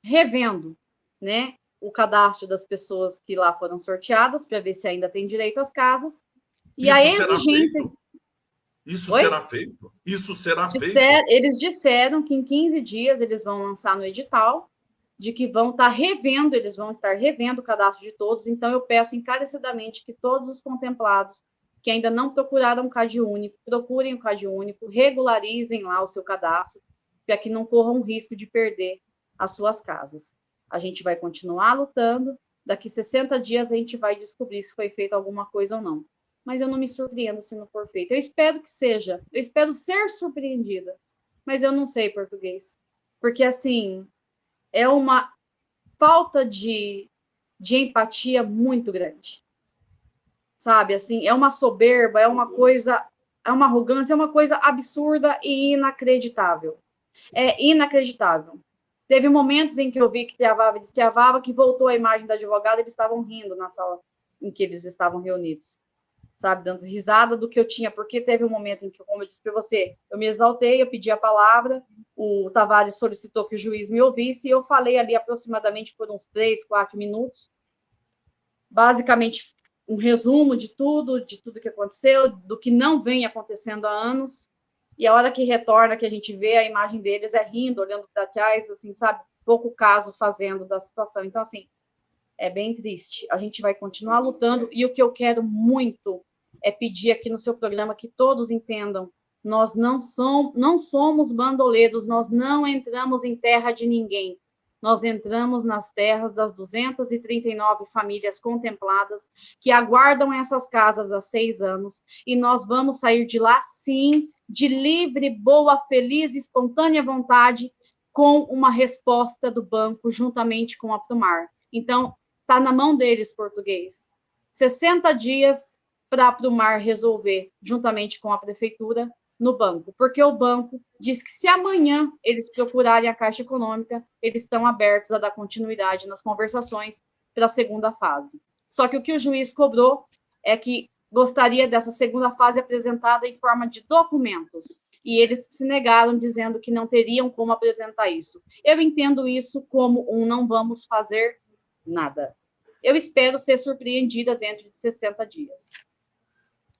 revendo, né, o cadastro das pessoas que lá foram sorteadas, para ver se ainda tem direito às casas. E isso a exigência... Isso será feito? Isso será feito? Eles disseram que em 15 dias eles vão lançar no edital, de que vão estar revendo o cadastro de todos. Então, eu peço encarecidamente que todos os contemplados que ainda não procuraram o CAD único, procurem o CAD único, regularizem lá o seu cadastro, para que não corram o risco de perder as suas casas. A gente vai continuar lutando, daqui 60 dias a gente vai descobrir se foi feita alguma coisa ou não. Mas eu não me surpreendo se não for feito. Eu espero que seja, eu espero ser surpreendida, mas eu não sei português. Porque, assim, é uma falta de empatia muito grande. Sabe, assim, é uma soberba, é uma coisa, é uma arrogância, é uma coisa absurda e inacreditável. É inacreditável. Teve momentos em que eu vi que travava, que voltou a imagem da advogada, eles estavam rindo na sala em que eles estavam reunidos, sabe, dando risada do que eu tinha, porque teve um momento em que, como eu disse para você, eu me exaltei, eu pedi a palavra, o Tavares solicitou que o juiz me ouvisse, e eu falei ali aproximadamente por uns 3, 4 minutos, basicamente um resumo de tudo que aconteceu, do que não vem acontecendo há anos, e a hora que retorna, que a gente vê a imagem deles, é rindo, olhando para trás, assim, sabe, pouco caso fazendo da situação. Então, assim, é bem triste. A gente vai continuar lutando, e o que eu quero muito é pedir aqui no seu programa que todos entendam Nós não somos bandoleiros, nós não entramos em terra de ninguém. Nós entramos nas terras das 239 famílias contempladas que aguardam essas casas há 6 anos, e nós vamos sair de lá, sim, de livre, boa, feliz, espontânea vontade, com uma resposta do banco, juntamente com a Aprumar. Então, está na mão deles, português. 60 dias para a Aprumar resolver, juntamente com a prefeitura, no banco, porque o banco diz que se amanhã eles procurarem a Caixa Econômica, eles estão abertos a dar continuidade nas conversações para a segunda fase. Só que o que o juiz cobrou é que gostaria dessa segunda fase apresentada em forma de documentos, e eles se negaram, dizendo que não teriam como apresentar isso. Eu entendo isso como não vamos fazer nada. Eu espero ser surpreendida dentro de 60 dias.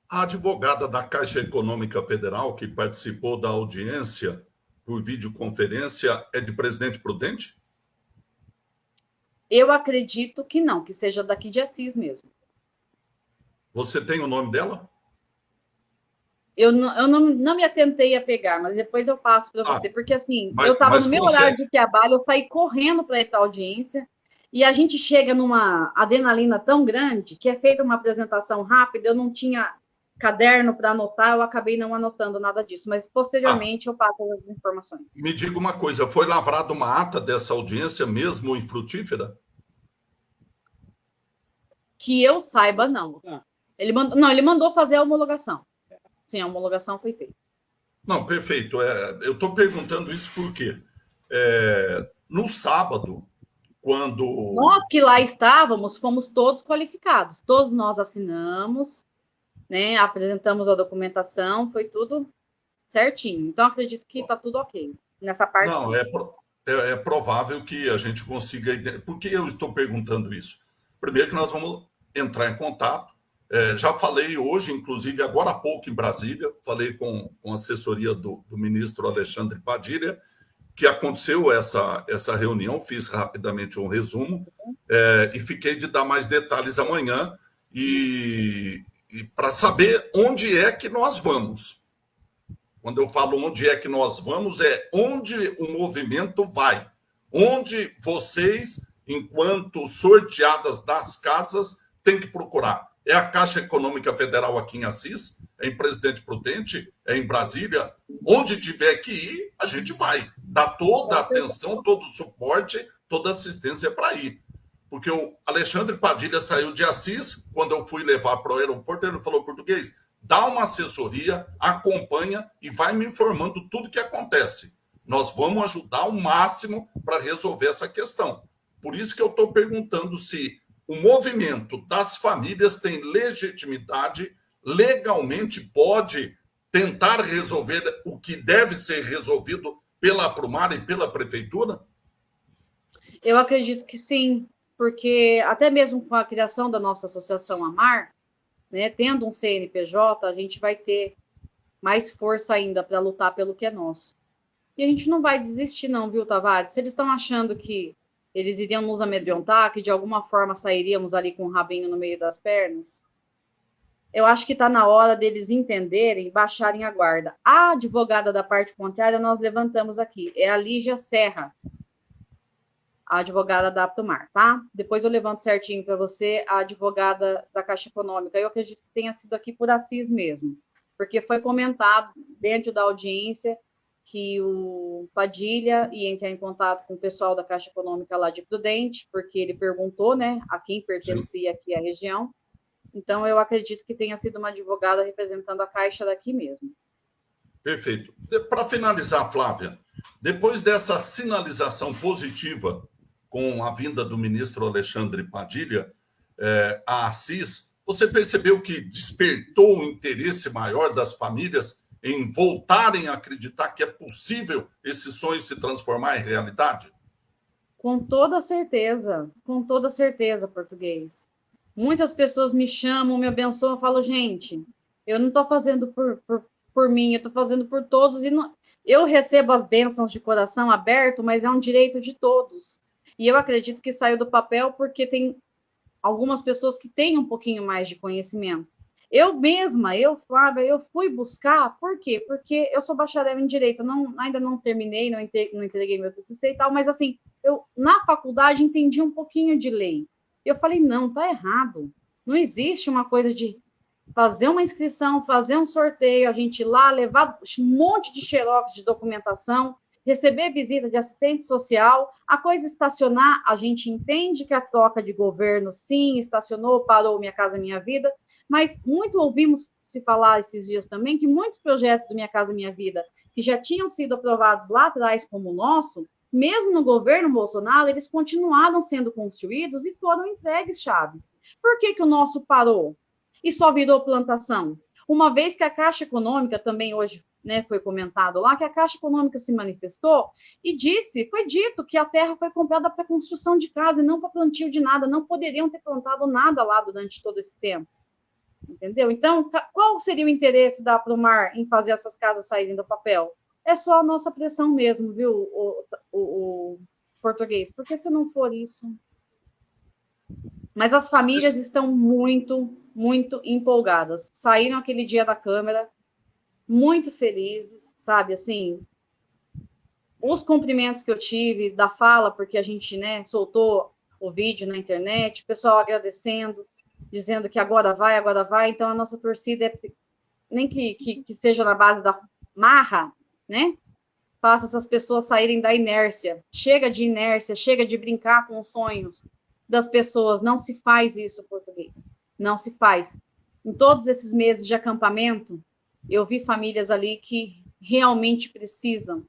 A advogada da Caixa Econômica Federal, que participou da audiência por videoconferência, é de Presidente Prudente? Eu acredito que não, que seja daqui de Assis mesmo. Você tem o nome dela? Eu não me atentei a pegar, mas depois eu passo para você, porque assim, eu estava no meu horário de trabalho, eu saí correndo para ir para a audiência, e a gente chega numa adrenalina tão grande que é feita uma apresentação rápida, eu não tinha caderno para anotar, eu acabei não anotando nada disso, mas posteriormente eu passo as informações. Me diga uma coisa, foi lavrada uma ata dessa audiência mesmo infrutífera? Que eu saiba, não. Ele mandou fazer a homologação. Sim, a homologação foi feita. Não, perfeito. Eu estou perguntando isso porque no sábado, quando... Nós que lá estávamos, fomos todos qualificados. Todos nós assinamos, né, apresentamos a documentação, foi tudo certinho. Então, acredito que está tudo ok nessa parte. Não, é provável que a gente consiga... Por que eu estou perguntando isso? Primeiro que nós vamos entrar em contato. Já falei hoje, inclusive, agora há pouco em Brasília, falei com a assessoria do ministro Alexandre Padilha, que aconteceu essa reunião, fiz rapidamente um resumo, e fiquei de dar mais detalhes amanhã, e para saber onde é que nós vamos. Quando eu falo onde é que nós vamos, é onde o movimento vai, onde vocês, enquanto sorteadas das casas, têm que procurar. É a Caixa Econômica Federal aqui em Assis, é em Presidente Prudente, é em Brasília. Onde tiver que ir, a gente vai. Dá toda a atenção, todo o suporte, toda a assistência para ir. Porque o Alexandre Padilha saiu de Assis, quando eu fui levar para o aeroporto, ele falou: português, dá uma assessoria, acompanha e vai me informando tudo que acontece. Nós vamos ajudar ao máximo para resolver essa questão. Por isso que eu estou perguntando se o movimento das famílias tem legitimidade, legalmente pode tentar resolver o que deve ser resolvido pela Aprumar e pela prefeitura? Eu acredito que sim, porque até mesmo com a criação da nossa associação Amar, né, tendo um CNPJ, a gente vai ter mais força ainda para lutar pelo que é nosso. E a gente não vai desistir não, viu, Tavares? Se eles estão achando que eles iriam nos amedrontar, que de alguma forma sairíamos ali com o rabinho no meio das pernas, eu acho que está na hora deles entenderem, baixarem a guarda. A advogada da parte contrária nós levantamos aqui, é a Lígia Serra, a advogada da Aprumar, tá? Depois eu levanto certinho para você a advogada da Caixa Econômica. Eu acredito que tenha sido aqui por Assis mesmo, porque foi comentado dentro da audiência que o Padilha ia entrar em contato com o pessoal da Caixa Econômica lá de Prudente, porque ele perguntou, né, a quem pertencia aqui a região. Então, eu acredito que tenha sido uma advogada representando a Caixa daqui mesmo. Perfeito. Para finalizar, Flávia, depois dessa sinalização positiva com a vinda do ministro Alexandre Padilha a Assis, você percebeu que despertou o interesse maior das famílias em voltarem a acreditar que é possível esse sonho se transformar em realidade? Com toda certeza, português. Muitas pessoas me chamam, me abençoam, eu falo, gente, eu não estou fazendo por mim, eu estou fazendo por todos, e não... eu recebo as bênçãos de coração aberto, mas é um direito de todos. E eu acredito que saiu do papel porque tem algumas pessoas que têm um pouquinho mais de conhecimento. Eu mesma, Flávia, eu fui buscar, por quê? Porque eu sou bacharel em Direito, ainda não terminei, não entreguei meu TCC e tal, mas assim, eu na faculdade entendi um pouquinho de lei. Eu falei, não, tá errado. Não existe uma coisa de fazer uma inscrição, fazer um sorteio, a gente ir lá, levar um monte de xerox de documentação, receber visita de assistente social, a coisa estacionar, a gente entende que a troca de governo, sim, estacionou, parou Minha Casa Minha Vida, mas muito ouvimos se falar esses dias também que muitos projetos do Minha Casa Minha Vida, que já tinham sido aprovados lá atrás como o nosso, mesmo no governo Bolsonaro, eles continuaram sendo construídos e foram entregues chaves. Por que o nosso parou? E só virou plantação? Uma vez que a Caixa Econômica, também hoje, né, foi comentado lá, que a Caixa Econômica se manifestou e foi dito que a terra foi comprada para construção de casa e não para plantio de nada, não poderiam ter plantado nada lá durante todo esse tempo. Entendeu? Então, qual seria o interesse da Aprumar em fazer essas casas saírem do papel? É só a nossa pressão mesmo, viu, o português? Porque se não for isso... Mas as famílias estão muito, muito empolgadas. Saíram aquele dia da Câmara, muito felizes, sabe, assim... Os cumprimentos que eu tive da fala, porque a gente, né, soltou o vídeo na internet, o pessoal agradecendo, dizendo que agora vai, então a nossa torcida é, nem que seja na base da marra, né? Faça essas pessoas saírem da inércia. Chega de inércia, chega de brincar com os sonhos das pessoas. Não se faz isso, português. Não se faz. Em todos esses meses de acampamento, eu vi famílias ali que realmente precisam.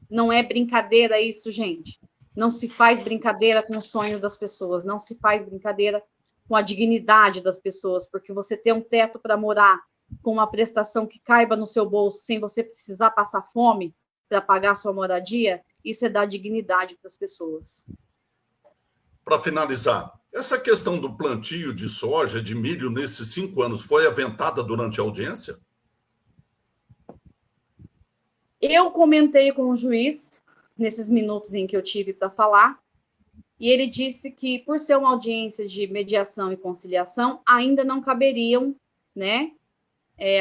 Não é brincadeira isso, gente. Não se faz brincadeira com os sonhos das pessoas. Não se faz brincadeira com a dignidade das pessoas, porque você ter um teto para morar com uma prestação que caiba no seu bolso, sem você precisar passar fome para pagar a sua moradia, isso é dar dignidade para as pessoas. Para finalizar, essa questão do plantio de soja, de milho, nesses 5 anos, foi aventada durante a audiência? Eu comentei com o juiz, nesses minutos em que eu tive para falar, e ele disse que, por ser uma audiência de mediação e conciliação, ainda não caberiam, né,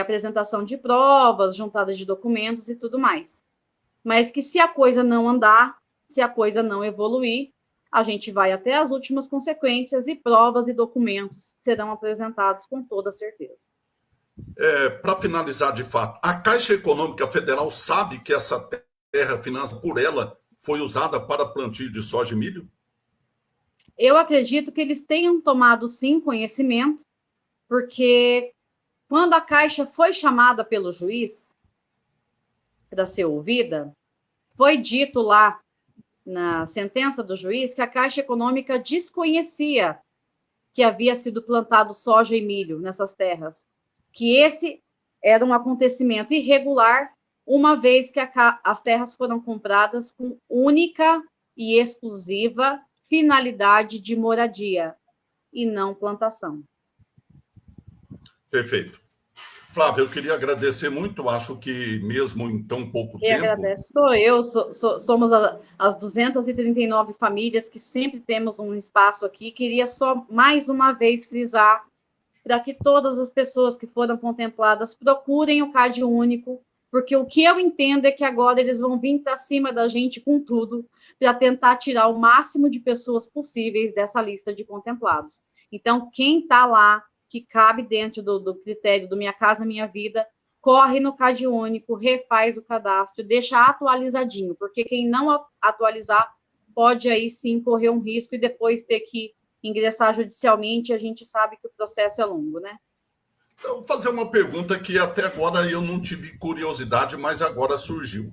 apresentação de provas, juntada de documentos e tudo mais. Mas que se a coisa não andar, se a coisa não evoluir, a gente vai até as últimas consequências e provas e documentos serão apresentados com toda certeza. Para finalizar, de fato, a Caixa Econômica Federal sabe que essa terra financiada por ela foi usada para plantio de soja e milho? Eu acredito que eles tenham tomado, sim, conhecimento, porque quando a Caixa foi chamada pelo juiz para ser ouvida, foi dito lá na sentença do juiz que a Caixa Econômica desconhecia que havia sido plantado soja e milho nessas terras, que esse era um acontecimento irregular, uma vez que as terras foram compradas com única e exclusiva finalidade de moradia e não plantação. Perfeito. Flávia, eu queria agradecer muito, acho que mesmo em tão pouco Quem tempo... agradece sou eu, somos as 239 famílias que sempre temos um espaço aqui. Queria só mais uma vez frisar para que todas as pessoas que foram contempladas procurem o CAD único, porque o que eu entendo é que agora eles vão vir para cima da gente com tudo para tentar tirar o máximo de pessoas possíveis dessa lista de contemplados. Então, quem está lá, que cabe dentro do critério do Minha Casa Minha Vida, corre no CAD único, refaz o cadastro, deixa atualizadinho, porque quem não atualizar pode aí sim correr um risco e depois ter que ingressar judicialmente. A gente sabe que o processo é longo, né? Eu vou fazer uma pergunta que até agora eu não tive curiosidade, mas agora surgiu.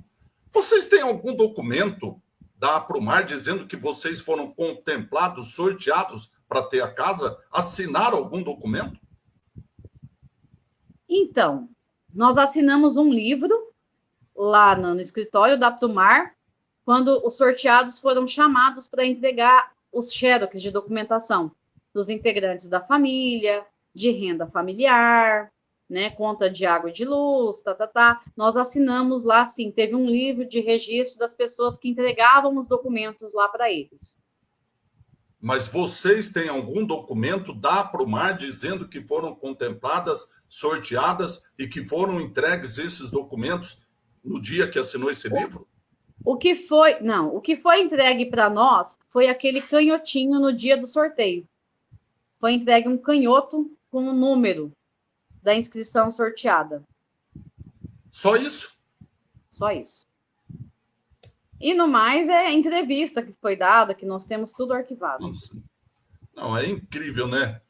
Vocês têm algum documento da Aprumar dizendo que vocês foram contemplados, sorteados para ter a casa? Assinaram algum documento? Então, nós assinamos um livro lá no escritório da Aprumar, quando os sorteados foram chamados para entregar os xerox de documentação dos integrantes da família, de renda familiar, né, conta de água e de luz, Nós assinamos lá, sim, teve um livro de registro das pessoas que entregavam os documentos lá para eles. Mas vocês têm algum documento da Aprumar dizendo que foram contempladas, sorteadas e que foram entregues esses documentos no dia que assinou esse livro? O que foi entregue para nós foi aquele canhotinho no dia do sorteio. Foi entregue um canhoto com o número da inscrição sorteada. Só isso? Só isso. E no mais é a entrevista que foi dada, que nós temos tudo arquivado. Não, é incrível, né?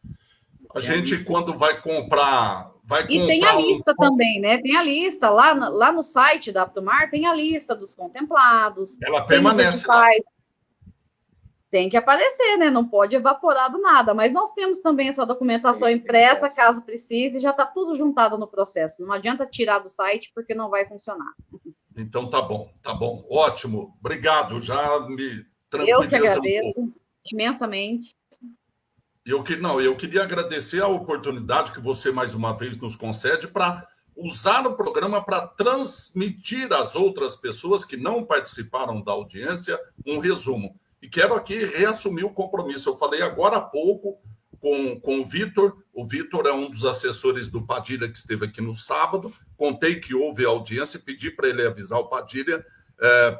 A gente, quando vai comprar... E tem a lista também, né? Tem a lista. Lá no site da Aprumar tem a lista dos contemplados. Ela permanece lá. Tem que aparecer, né? Não pode evaporar do nada. Mas nós temos também essa documentação impressa, caso precise, já está tudo juntado no processo. Não adianta tirar do site, porque não vai funcionar. Então tá bom. Ótimo. Obrigado. Já me tranquiliza Eu que agradeço um pouco. Imensamente. Eu queria agradecer a oportunidade que você mais uma vez nos concede para usar o programa para transmitir às outras pessoas que não participaram da audiência um resumo. E quero aqui reassumir o compromisso. Eu falei agora há pouco com o Vitor. O Vitor é um dos assessores do Padilha que esteve aqui no sábado. Contei que houve audiência e pedi para ele avisar o Padilha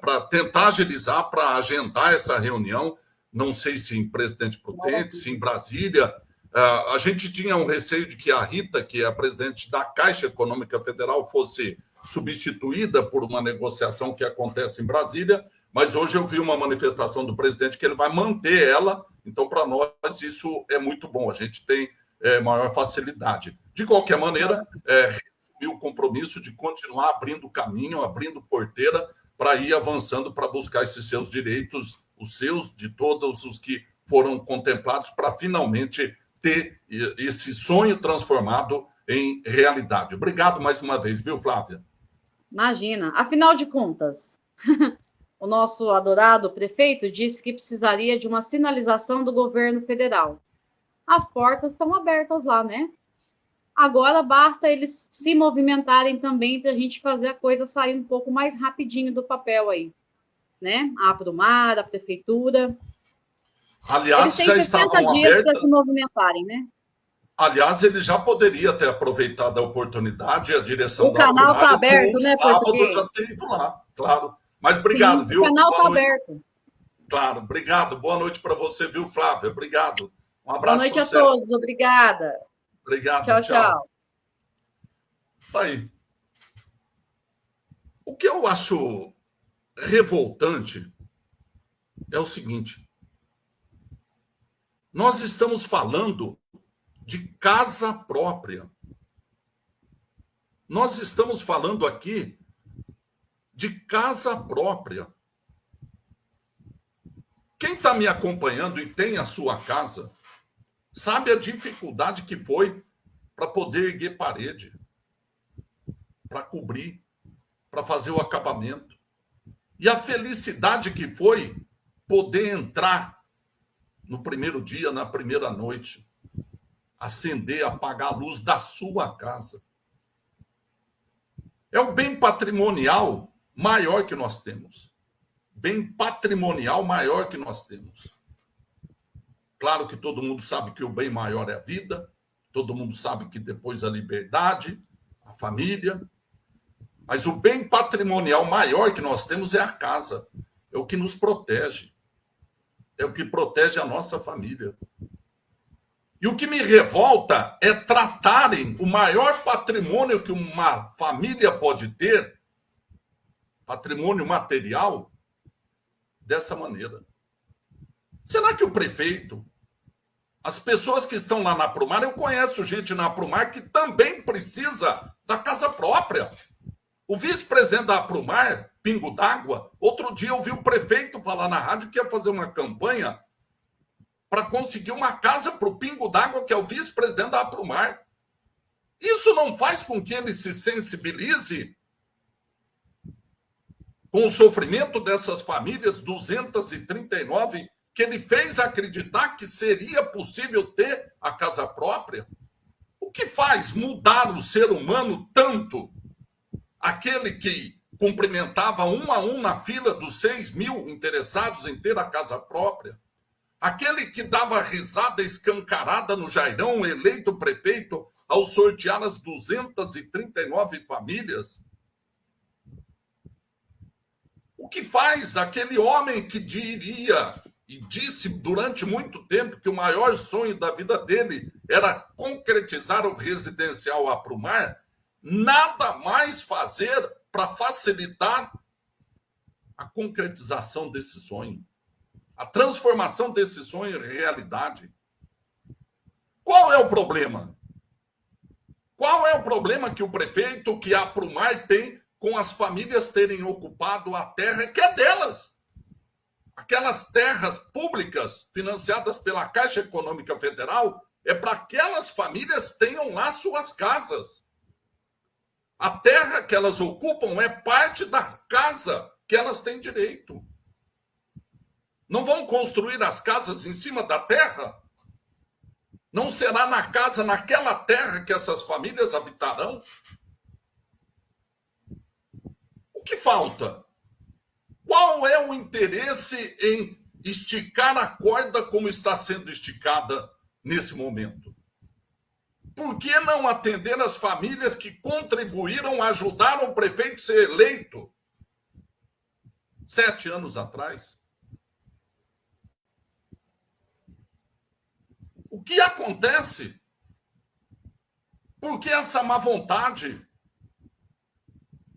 para tentar agilizar, para agendar essa reunião. Não sei se em Presidente Prudente, se em Brasília. A gente tinha um receio de que a Rita, que é a presidente da Caixa Econômica Federal, fosse substituída por uma negociação que acontece em Brasília, mas hoje eu vi uma manifestação do presidente que ele vai manter ela, então para nós isso é muito bom, a gente tem maior facilidade. De qualquer maneira, resumir o compromisso de continuar abrindo caminho, abrindo porteira, para ir avançando para buscar esses seus direitos, os seus, de todos os que foram contemplados, para finalmente ter esse sonho transformado em realidade. Obrigado mais uma vez, viu, Flávia? Imagina. Afinal de contas, o nosso adorado prefeito disse que precisaria de uma sinalização do governo federal. As portas estão abertas lá, né? Agora basta eles se movimentarem também para a gente fazer a coisa sair um pouco mais rapidinho do papel aí, né? A Aprumar, a prefeitura. Aliás, eles têm já 60 estavam dias abertas. para se movimentarem, né? Aliás, ele já poderia ter aproveitado a oportunidade, a direção o da Aprumar. O canal está aberto, né, sábado já ter ido lá, claro. Mas obrigado, sim, viu? O canal está aberto. Claro, obrigado. Boa noite para você, viu, Flávia? Obrigado. Um abraço. Boa noite a todos. Obrigada. Obrigado. Tchau. Tá aí. O que eu acho revoltante é o seguinte: nós estamos falando de casa própria. Nós estamos falando aqui de casa própria. Quem está me acompanhando e tem a sua casa sabe a dificuldade que foi para poder erguer parede, para cobrir, para fazer o acabamento. E a felicidade que foi poder entrar no primeiro dia, na primeira noite, acender, apagar a luz da sua casa. É o bem patrimonial maior que nós temos. Bem patrimonial maior que nós temos. Claro que todo mundo sabe que o bem maior é a vida, todo mundo sabe que depois a liberdade, a família, mas o bem patrimonial maior que nós temos é a casa, é o que nos protege, é o que protege a nossa família. E o que me revolta é tratarem o maior patrimônio que uma família pode ter, patrimônio material, dessa maneira. Será que o prefeito, as pessoas que estão lá na Aprumar, eu conheço gente na Aprumar que também precisa da casa própria. O vice-presidente da Aprumar, Pingo d'Água, outro dia eu vi o prefeito falar na rádio que ia fazer uma campanha para conseguir uma casa para o Pingo d'Água, que é o vice-presidente da Aprumar. Isso não faz com que ele se sensibilize com o sofrimento dessas famílias, 239, que ele fez acreditar que seria possível ter a casa própria? O que faz mudar o ser humano tanto? Aquele que cumprimentava um a um na fila dos 6 mil interessados em ter a casa própria, Aquele que dava risada escancarada no Jairão, eleito prefeito, ao sortear as 239 famílias? O que faz aquele homem que diria e disse durante muito tempo que o maior sonho da vida dele era concretizar o residencial Aprumar, nada mais fazer para facilitar a concretização desse sonho, a transformação desse sonho em realidade? Qual é o problema? Qual é o problema que o prefeito, que a Aprumar tem com as famílias terem ocupado a terra que é delas? Aquelas terras públicas financiadas pela Caixa Econômica Federal é para aquelas famílias tenham lá suas casas. A terra que elas ocupam é parte da casa que elas têm direito. Não vão construir as casas em cima da terra? Não será na casa, naquela terra que essas famílias habitarão? O que falta? Qual é o interesse em esticar a corda como está sendo esticada nesse momento? Por que não atender as famílias que contribuíram, ajudaram o prefeito a ser eleito 7 anos atrás? O que acontece? Por que essa má vontade?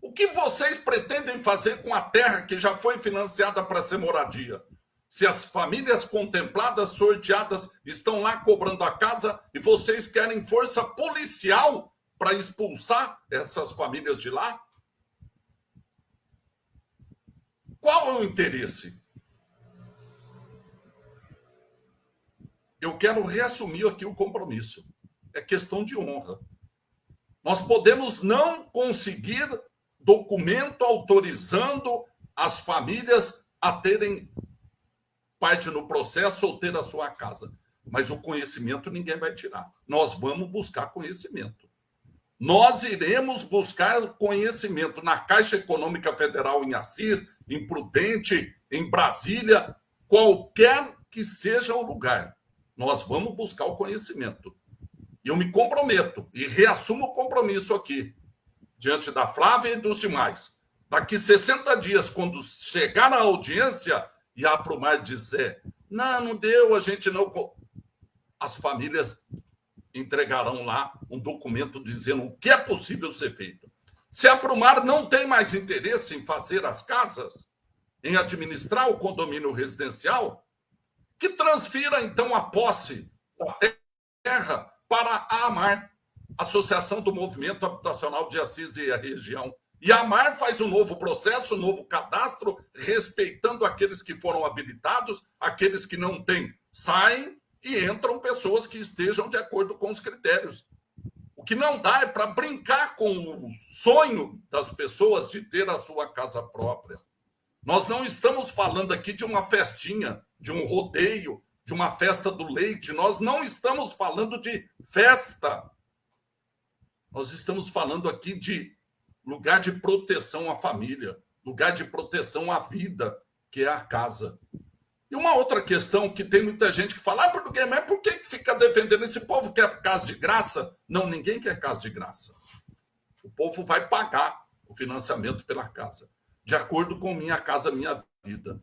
O que vocês pretendem fazer com a terra que já foi financiada para ser moradia? Se as famílias contempladas, sorteadas, estão lá cobrando a casa e vocês querem força policial para expulsar essas famílias de lá? Qual é o interesse? Eu quero reassumir aqui o compromisso. É questão de honra. Nós podemos não conseguir documento autorizando as famílias a terem parte no processo ou ter a sua casa. Mas o conhecimento ninguém vai tirar. Nós vamos buscar conhecimento. Nós iremos buscar conhecimento na Caixa Econômica Federal em Assis, em Prudente, em Brasília, qualquer que seja o lugar. Nós vamos buscar o conhecimento. E eu me comprometo e reassumo o compromisso aqui, diante da Flávia e dos demais. Daqui 60 dias, quando chegar na audiência e a Aprumar dizer, não deu, a gente não... As famílias entregarão lá um documento dizendo o que é possível ser feito. Se a Aprumar não tem mais interesse em fazer as casas, em administrar o condomínio residencial, que transfira, então, a posse da terra para a AMAR, Associação do Movimento Habitacional de Assis e a região. E a AMAR faz um novo processo, um novo cadastro, respeitando aqueles que foram habilitados, aqueles que não têm, saem e entram pessoas que estejam de acordo com os critérios. O que não dá é para brincar com o sonho das pessoas de ter a sua casa própria. Nós não estamos falando aqui de uma festinha, de um rodeio, de uma festa do leite. Nós não estamos falando de festa. Nós estamos falando aqui de lugar de proteção à família, lugar de proteção à vida, que é a casa. E uma outra questão que tem muita gente que fala, mas por que fica defendendo esse povo quer casa de graça? Não, ninguém quer casa de graça. O povo vai pagar o financiamento pela casa, de acordo com Minha Casa Minha Vida.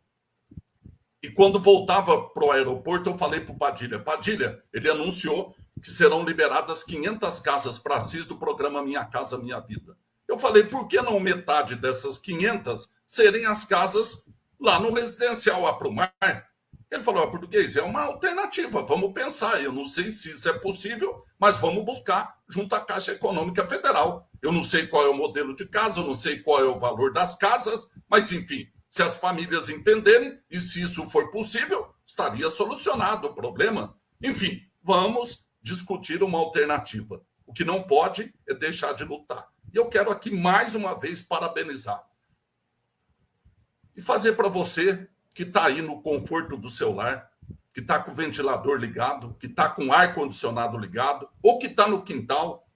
E quando voltava para o aeroporto, eu falei para o Padilha, ele anunciou que serão liberadas 500 casas para Assis do programa Minha Casa Minha Vida. Eu falei, por que não metade dessas 500 serem as casas lá no residencial Aprumar? Ele falou, português, é uma alternativa, vamos pensar. Eu não sei se isso é possível, mas vamos buscar junto à Caixa Econômica Federal. Eu não sei qual é o modelo de casa, eu não sei qual é o valor das casas, mas, enfim, se as famílias entenderem e se isso for possível, estaria solucionado o problema. Enfim, vamos discutir uma alternativa. O que não pode é deixar de lutar. E eu quero aqui, mais uma vez, parabenizar. E fazer para você que está aí no conforto do seu lar, que está com o ventilador ligado, que está com o ar-condicionado ligado, ou que está no quintal,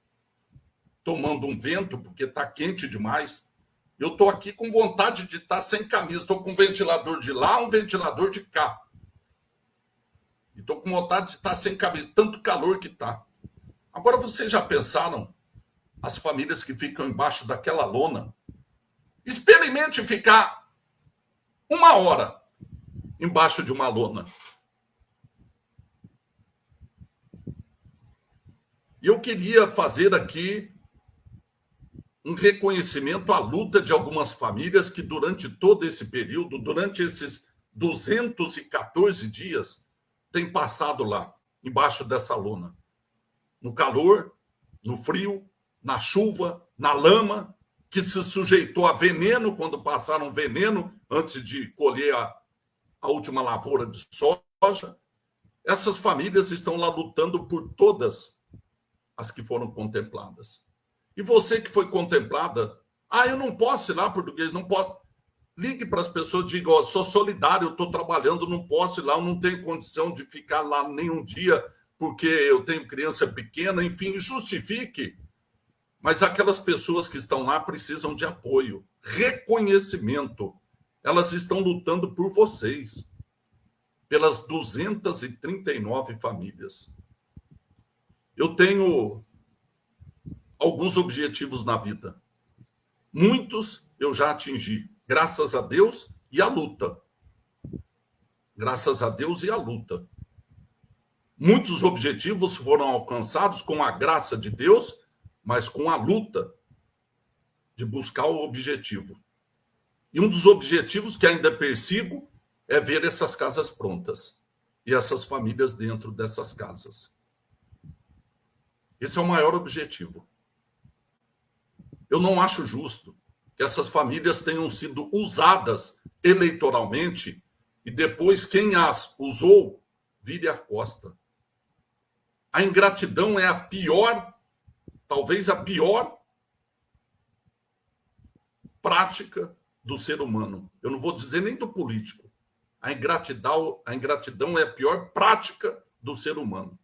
tomando um vento, porque está quente demais. Eu estou aqui com vontade de estar sem camisa. Estou com um ventilador de lá, um ventilador de cá. E estou com vontade de estar sem camisa, tanto calor que está. Agora, vocês já pensaram as famílias que ficam embaixo daquela lona? Experimente ficar 1 hora embaixo de uma lona. E eu queria fazer aqui um reconhecimento à luta de algumas famílias que durante todo esse período, durante esses 214 dias, têm passado lá, embaixo dessa lona. No calor, no frio, na chuva, na lama, que se sujeitou a veneno quando passaram veneno antes de colher a última lavoura de soja. Essas famílias estão lá lutando por todas as que foram contempladas. E você que foi contemplada, eu não posso ir lá, português, não pode. Ligue para as pessoas e diga, eu sou solidário, eu estou trabalhando, não posso ir lá, eu não tenho condição de ficar lá nenhum dia, porque eu tenho criança pequena, enfim, justifique. Mas aquelas pessoas que estão lá precisam de apoio, reconhecimento. Elas estão lutando por vocês, pelas 239 famílias. Eu tenho alguns objetivos na vida. Muitos eu já atingi, graças a Deus e à luta. Graças a Deus e à luta. Muitos objetivos foram alcançados com a graça de Deus, mas com a luta de buscar o objetivo. E um dos objetivos que ainda persigo é ver essas casas prontas e essas famílias dentro dessas casas. Esse é o maior objetivo. Eu não acho justo que essas famílias tenham sido usadas eleitoralmente e depois quem as usou vire a costa. A ingratidão é a pior, talvez a pior prática do ser humano. Eu não vou dizer nem do político. A ingratidão é a pior prática do ser humano.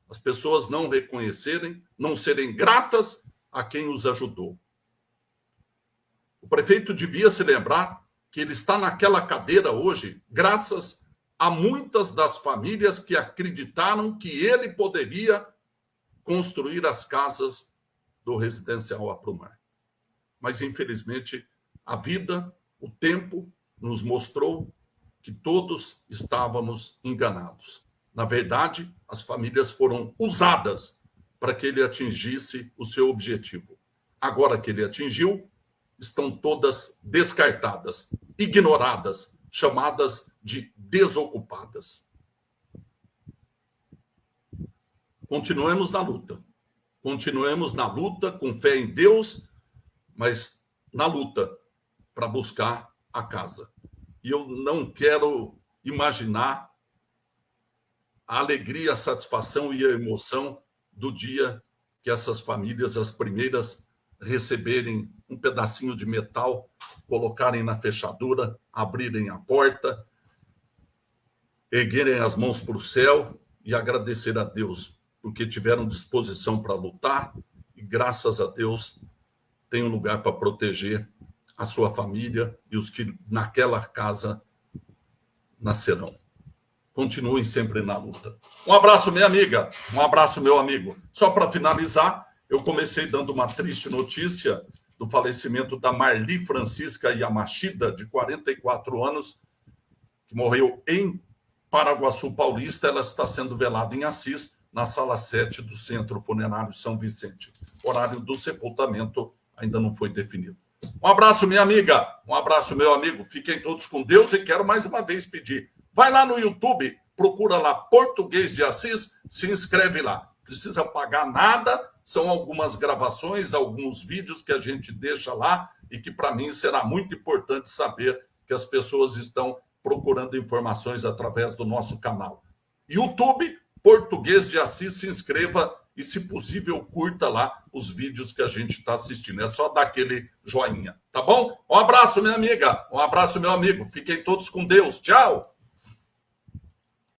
As pessoas não reconhecerem, não serem gratas a quem os ajudou. O prefeito devia se lembrar que ele está naquela cadeira hoje graças a muitas das famílias que acreditaram que ele poderia construir as casas do residencial Aprumar. Mas, infelizmente, a vida, o tempo, nos mostrou que todos estávamos enganados. Na verdade, as famílias foram usadas para que ele atingisse o seu objetivo. Agora que ele atingiu, estão todas descartadas, ignoradas, chamadas de desocupadas. Continuemos na luta. Continuemos na luta com fé em Deus, mas na luta para buscar a casa. E eu não quero imaginar a alegria, a satisfação e a emoção do dia que essas famílias, as primeiras, receberem um pedacinho de metal, colocarem na fechadura, abrirem a porta, erguerem as mãos para o céu e agradecer a Deus, porque tiveram disposição para lutar e, graças a Deus, tem um lugar para proteger a sua família e os que naquela casa nascerão. Continuem sempre na luta. Um abraço, minha amiga. Um abraço, meu amigo. Só para finalizar, eu comecei dando uma triste notícia do falecimento da Marli Francisca Yamashida, de 44 anos, que morreu em Paraguaçu Paulista. Ela está sendo velada em Assis, na sala 7 do Centro Funerário São Vicente. O horário do sepultamento ainda não foi definido. Um abraço, minha amiga. Um abraço, meu amigo. Fiquem todos com Deus e quero mais uma vez pedir. Vai lá no YouTube, procura lá Português de Assis, se inscreve lá. Precisa pagar nada, são algumas gravações, alguns vídeos que a gente deixa lá e que para mim será muito importante saber que as pessoas estão procurando informações através do nosso canal. YouTube, Português de Assis, se inscreva e, se possível, curta lá os vídeos que a gente está assistindo. É só dar aquele joinha, tá bom? Um abraço, minha amiga. Um abraço, meu amigo. Fiquem todos com Deus. Tchau.